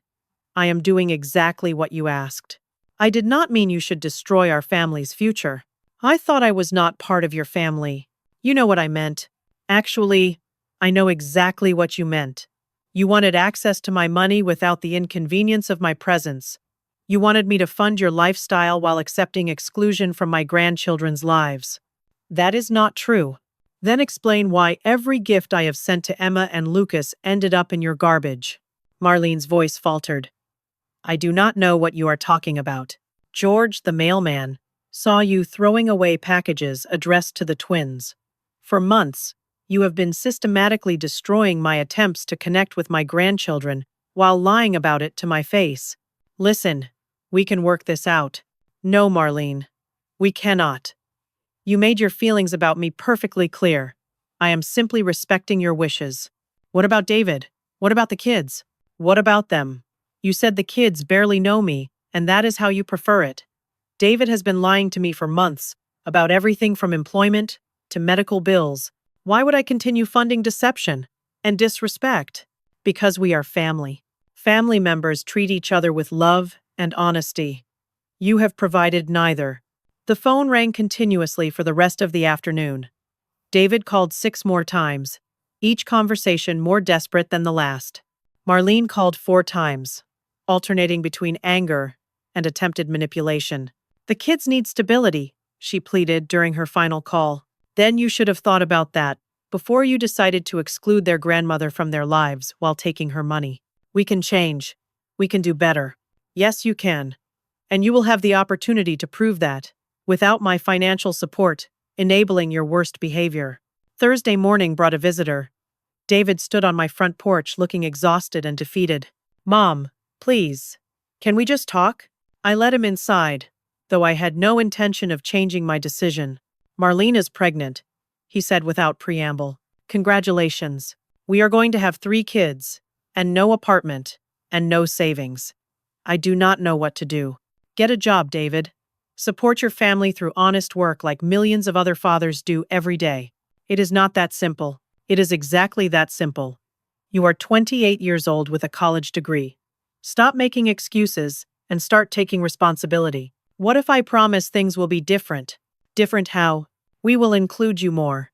I am doing exactly what you asked. I did not mean you should destroy our family's future. I thought I was not part of your family. You know what I meant. Actually, I know exactly what you meant. You wanted access to my money without the inconvenience of my presence. You wanted me to fund your lifestyle while accepting exclusion from my grandchildren's lives. That is not true. Then explain why every gift I have sent to Emma and Lucas ended up in your garbage. Marlene's voice faltered. I do not know what you are talking about. George, the mailman, saw you throwing away packages addressed to the twins. For months, you have been systematically destroying my attempts to connect with my grandchildren while lying about it to my face. Listen, we can work this out. No, Marlene, we cannot. You made your feelings about me perfectly clear. I am simply respecting your wishes. What about David? What about the kids? What about them? You said the kids barely know me, and that is how you prefer it. David has been lying to me for months about everything from employment to medical bills. Why would I continue funding deception and disrespect? Because we are family. Family members treat each other with love and honesty. You have provided neither. The phone rang continuously for the rest of the afternoon. David called 6 more times, each conversation more desperate than the last. Marlene called 4 times, alternating between anger and attempted manipulation. The kids need stability, she pleaded during her final call. Then you should have thought about that before you decided to exclude their grandmother from their lives while taking her money. We can change. We can do better. Yes, you can. And you will have the opportunity to prove that, without my financial support, enabling your worst behavior. Thursday morning brought a visitor. David stood on my front porch looking exhausted and defeated. Mom, please. Can we just talk? I let him inside, though I had no intention of changing my decision. Marlene is pregnant, he said without preamble. Congratulations. We are going to have 3 kids, and no apartment, and no savings. I do not know what to do. Get a job, David. Support your family through honest work like millions of other fathers do every day. It is not that simple. It is exactly that simple. You are 28 years old with a college degree. Stop making excuses and start taking responsibility. What if I promise things will be different? Different how? We will include you more.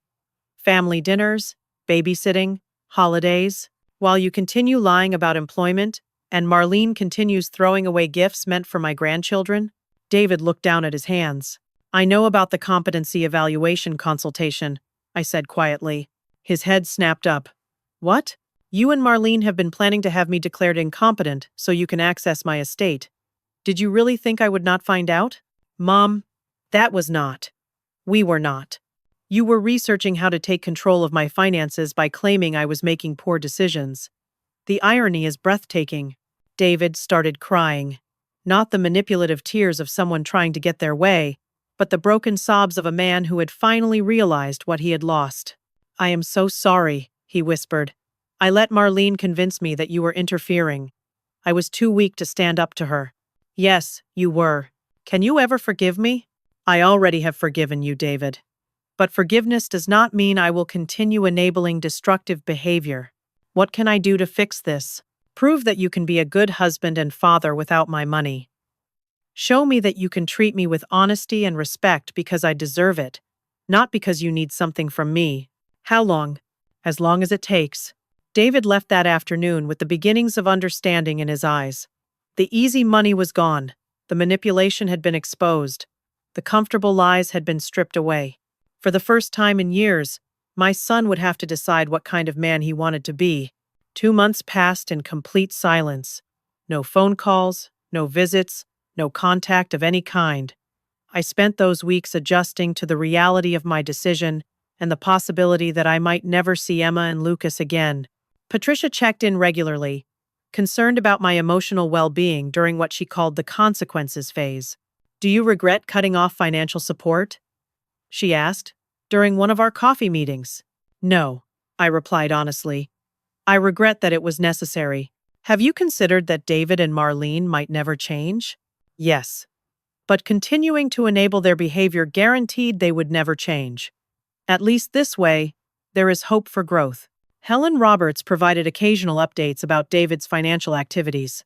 Family dinners, babysitting, holidays. While you continue lying about employment, And Marlene continues throwing away gifts meant for my grandchildren? David looked down at his hands. I know about the competency evaluation consultation, I said quietly. His head snapped up. What? You and Marlene have been planning to have me declared incompetent so you can access my estate. Did you really think I would not find out? Mom, that was not. We were not. You were researching how to take control of my finances by claiming I was making poor decisions. The irony is breathtaking. David started crying. Not the manipulative tears of someone trying to get their way, but the broken sobs of a man who had finally realized what he had lost. I am so sorry, he whispered. I let Marlene convince me that you were interfering. I was too weak to stand up to her. Yes, you were. Can you ever forgive me? I already have forgiven you, David. But forgiveness does not mean I will continue enabling destructive behavior. What can I do to fix this? Prove that you can be a good husband and father without my money. Show me that you can treat me with honesty and respect because I deserve it, not because you need something from me. How long? As long as it takes. David left that afternoon with the beginnings of understanding in his eyes. The easy money was gone. The manipulation had been exposed. The comfortable lies had been stripped away. For the first time in years, my son would have to decide what kind of man he wanted to be. 2 months passed in complete silence. No phone calls, no visits, no contact of any kind. I spent those weeks adjusting to the reality of my decision and the possibility that I might never see Emma and Lucas again. Patricia checked in regularly, concerned about my emotional well-being during what she called the consequences phase. Do you regret cutting off financial support? She asked, during one of our coffee meetings. No, I replied honestly. I regret that it was necessary. Have you considered that David and Marlene might never change? Yes. But continuing to enable their behavior guaranteed they would never change. At least this way, there is hope for growth. Helen Roberts provided occasional updates about David's financial activities.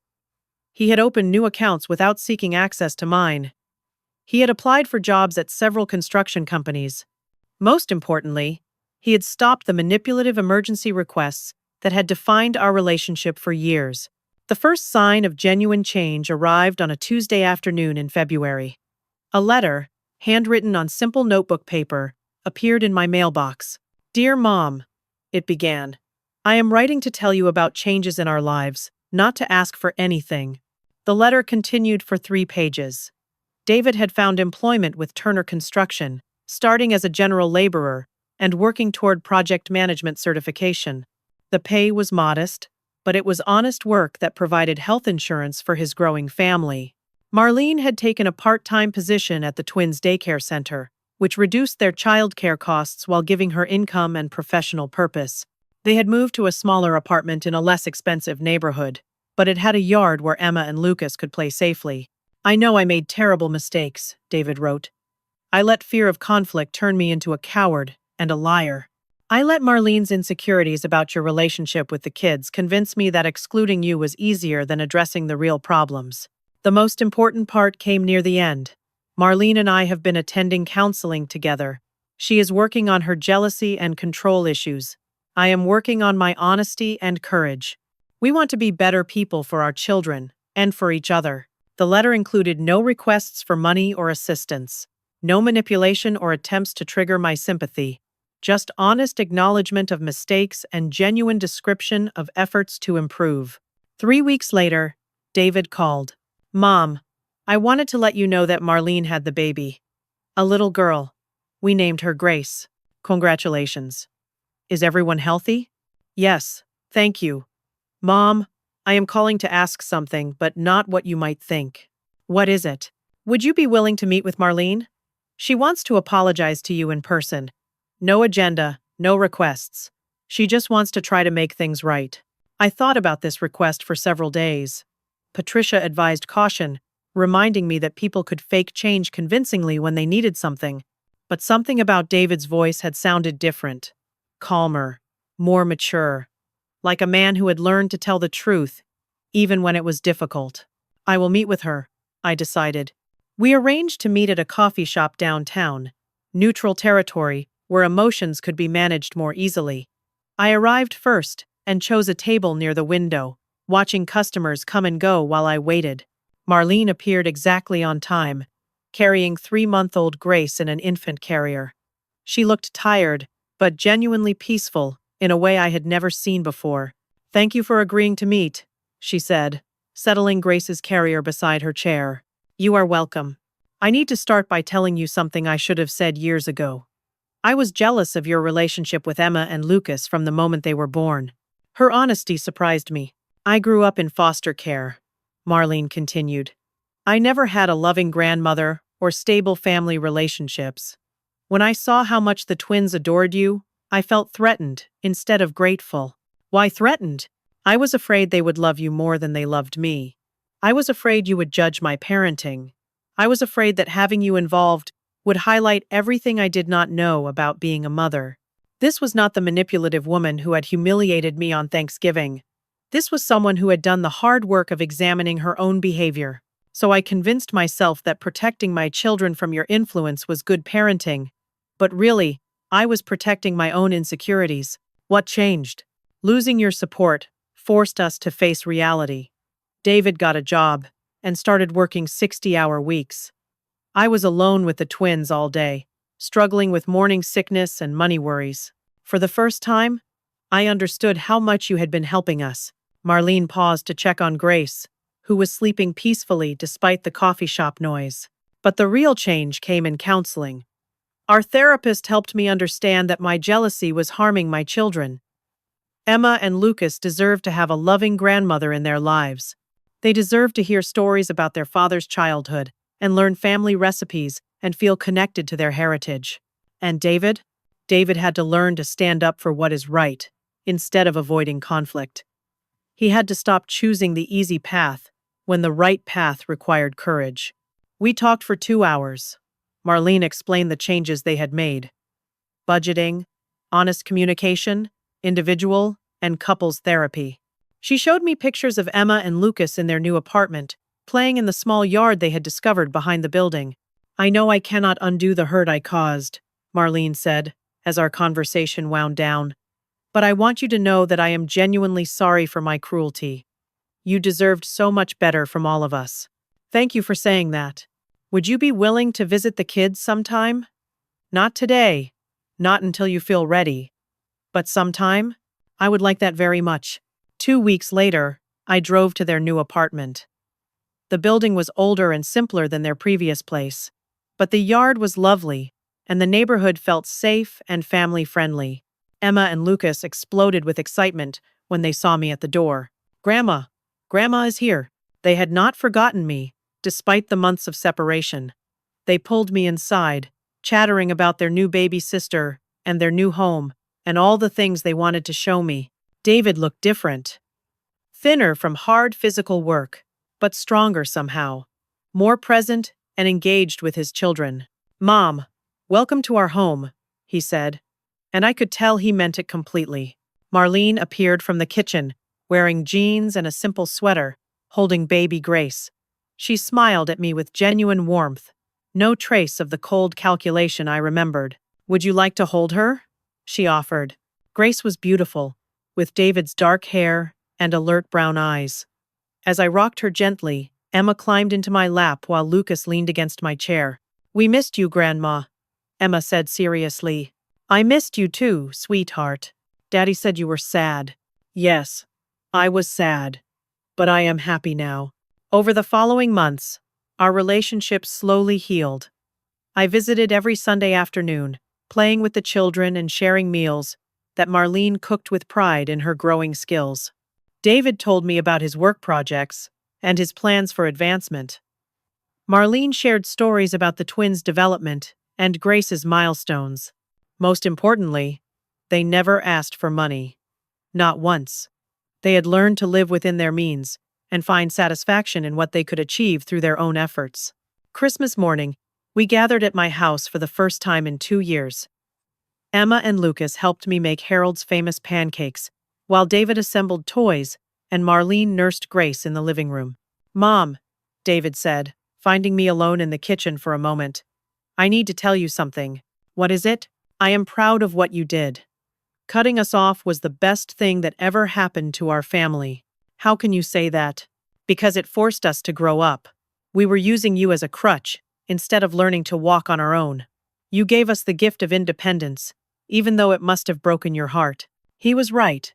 He had opened new accounts without seeking access to mine. He had applied for jobs at several construction companies. Most importantly, he had stopped the manipulative emergency requests that had defined our relationship for years. The first sign of genuine change arrived on a Tuesday afternoon in February. A letter, handwritten on simple notebook paper, appeared in my mailbox. Dear Mom, it began. I am writing to tell you about changes in our lives, not to ask for anything. The letter continued for 3 pages. David had found employment with Turner Construction, starting as a general laborer and working toward project management certification. The pay was modest, but it was honest work that provided health insurance for his growing family. Marlene had taken a part-time position at the twins' daycare center, which reduced their childcare costs while giving her income and professional purpose. They had moved to a smaller apartment in a less expensive neighborhood, but it had a yard where Emma and Lucas could play safely. I know I made terrible mistakes, David wrote. I let fear of conflict turn me into a coward and a liar. I let Marlene's insecurities about your relationship with the kids convince me that excluding you was easier than addressing the real problems. The most important part came near the end. Marlene and I have been attending counseling together. She is working on her jealousy and control issues. I am working on my honesty and courage. We want to be better people for our children and for each other. The letter included no requests for money or assistance, no manipulation or attempts to trigger my sympathy, just honest acknowledgement of mistakes and genuine description of efforts to improve. 3 weeks later, David called. Mom, I wanted to let you know that Marlene had the baby. A little girl. We named her Grace. Congratulations. Is everyone healthy? Yes, thank you. Mom, I am calling to ask something, but not what you might think. What is it? Would you be willing to meet with Marlene? She wants to apologize to you in person. No agenda, no requests. She just wants to try to make things right. I thought about this request for several days. Patricia advised caution, reminding me that people could fake change convincingly when they needed something. But something about David's voice had sounded different. Calmer, more mature. Like a man who had learned to tell the truth, even when it was difficult. I will meet with her, I decided. We arranged to meet at a coffee shop downtown, neutral territory where emotions could be managed more easily. I arrived first and chose a table near the window, watching customers come and go while I waited. Marlene appeared exactly on time, carrying 3-month-old Grace in an infant carrier. She looked tired, but genuinely peaceful, in a way I had never seen before. "Thank you for agreeing to meet," she said, settling Grace's carrier beside her chair. "You are welcome. I need to start by telling you something I should have said years ago. I was jealous of your relationship with Emma and Lucas from the moment they were born." Her honesty surprised me. "I grew up in foster care," Marlene continued. "I never had a loving grandmother or stable family relationships. When I saw how much the twins adored you, I felt threatened instead of grateful." "Why threatened?" "I was afraid they would love you more than they loved me. I was afraid you would judge my parenting. I was afraid that having you involved would highlight everything I did not know about being a mother." This was not the manipulative woman who had humiliated me on Thanksgiving. This was someone who had done the hard work of examining her own behavior. "So I convinced myself that protecting my children from your influence was good parenting. But really, I was protecting my own insecurities." "What changed?" "Losing your support forced us to face reality. David got a job and started working 60-hour weeks. I was alone with the twins all day, struggling with morning sickness and money worries. For the first time, I understood how much you had been helping us." Marlene paused to check on Grace, who was sleeping peacefully despite the coffee shop noise. "But the real change came in counseling. Our therapist helped me understand that my jealousy was harming my children. Emma and Lucas deserved to have a loving grandmother in their lives. They deserved to hear stories about their father's childhood and learn family recipes and feel connected to their heritage. And David? David had to learn to stand up for what is right, instead of avoiding conflict. He had to stop choosing the easy path when the right path required courage." We talked for 2 hours. Marlene explained the changes they had made: budgeting, honest communication, individual and couples therapy. She showed me pictures of Emma and Lucas in their new apartment, playing in the small yard they had discovered behind the building. "I know I cannot undo the hurt I caused," Marlene said, as our conversation wound down. "But I want you to know that I am genuinely sorry for my cruelty. You deserved so much better from all of us." "Thank you for saying that. Would you be willing to visit the kids sometime?" "Not today. Not until you feel ready. But sometime? I would like that very much." 2 weeks later, I drove to their new apartment. The building was older and simpler than their previous place, but the yard was lovely, and the neighborhood felt safe and family-friendly. Emma and Lucas exploded with excitement when they saw me at the door. "Grandma! Grandma is here!" They had not forgotten me, despite the months of separation. They pulled me inside, chattering about their new baby sister and their new home, and all the things they wanted to show me. David looked different. Thinner from hard physical work, but stronger somehow. More present and engaged with his children. "Mom, welcome to our home," he said, and I could tell he meant it completely. Marlene appeared from the kitchen, wearing jeans and a simple sweater, holding baby Grace. She smiled at me with genuine warmth, no trace of the cold calculation I remembered. "Would you like to hold her?" she offered. Grace was beautiful, with David's dark hair and alert brown eyes. As I rocked her gently, Emma climbed into my lap while Lucas leaned against my chair. "We missed you, Grandma," Emma said seriously. "I missed you too, sweetheart. Daddy said you were sad." "Yes, I was sad, but I am happy now." Over the following months, our relationship slowly healed. I visited every Sunday afternoon, playing with the children and sharing meals that Marlene cooked with pride in her growing skills. David told me about his work projects and his plans for advancement. Marlene shared stories about the twins' development and Grace's milestones. Most importantly, they never asked for money. Not once. They had learned to live within their means and find satisfaction in what they could achieve through their own efforts. Christmas morning, we gathered at my house for the first time in 2 years. Emma and Lucas helped me make Harold's famous pancakes, while David assembled toys and Marlene nursed Grace in the living room. "Mom," David said, finding me alone in the kitchen for a moment, "I need to tell you something." "What is it?" "I am proud of what you did. Cutting us off was the best thing that ever happened to our family." How can you say that? Because it forced us to grow up. We were using you as a crutch, instead of learning to walk on our own. You gave us the gift of independence, even though it must have broken your heart. He was right.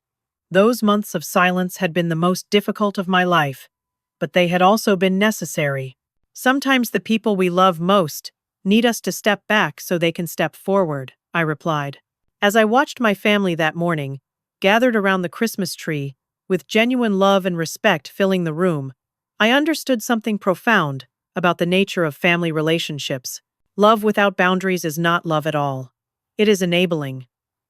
Those months of silence had been the most difficult of my life, but they had also been necessary. Sometimes the people we love most need us to step back so they can step forward, I replied. As I watched my family that morning, gathered around the Christmas tree, with genuine love and respect filling the room, I understood something profound about the nature of family relationships. Love without boundaries is not love at all. It is enabling.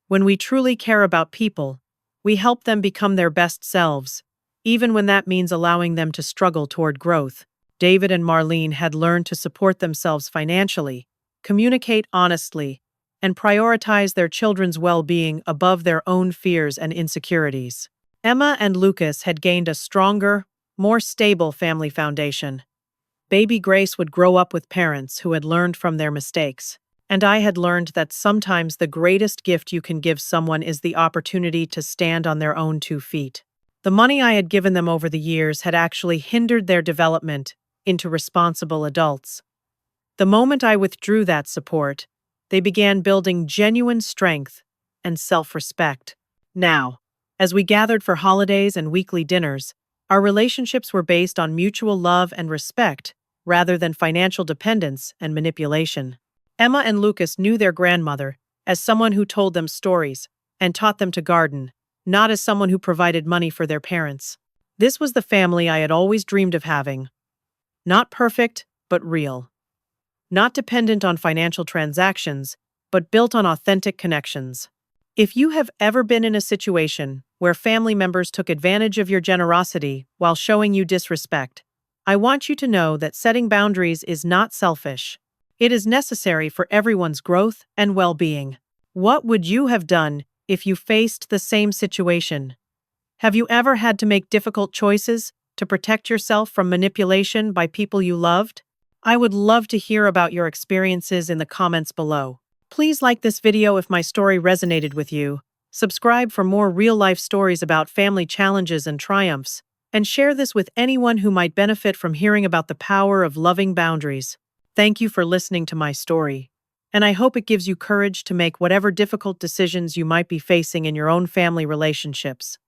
When we truly care about people, we help them become their best selves, even when that means allowing them to struggle toward growth. David and Marlene had learned to support themselves financially, communicate honestly, and prioritize their children's well-being above their own fears and insecurities. Emma and Lucas had gained a stronger, more stable family foundation. Baby Grace would grow up with parents who had learned from their mistakes, and I had learned that sometimes the greatest gift you can give someone is the opportunity to stand on their own 2 feet. The money I had given them over the years had actually hindered their development into responsible adults. The moment I withdrew that support, they began building genuine strength and self-respect. Now, as we gathered for holidays and weekly dinners, our relationships were based on mutual love and respect rather than financial dependence and manipulation. Emma and Lucas knew their grandmother as someone who told them stories and taught them to garden, not as someone who provided money for their parents. This was the family I had always dreamed of having. Not perfect, but real. Not dependent on financial transactions, but built on authentic connections. If you have ever been in a situation where family members took advantage of your generosity while showing you disrespect, I want you to know that setting boundaries is not selfish. It is necessary for everyone's growth and well-being. What would you have done if you faced the same situation? Have you ever had to make difficult choices to protect yourself from manipulation by people you loved? I would love to hear about your experiences in the comments below. Please like this video if my story resonated with you, subscribe for more real-life stories about family challenges and triumphs, and share this with anyone who might benefit from hearing about the power of loving boundaries. Thank you for listening to my story, and I hope it gives you courage to make whatever difficult decisions you might be facing in your own family relationships.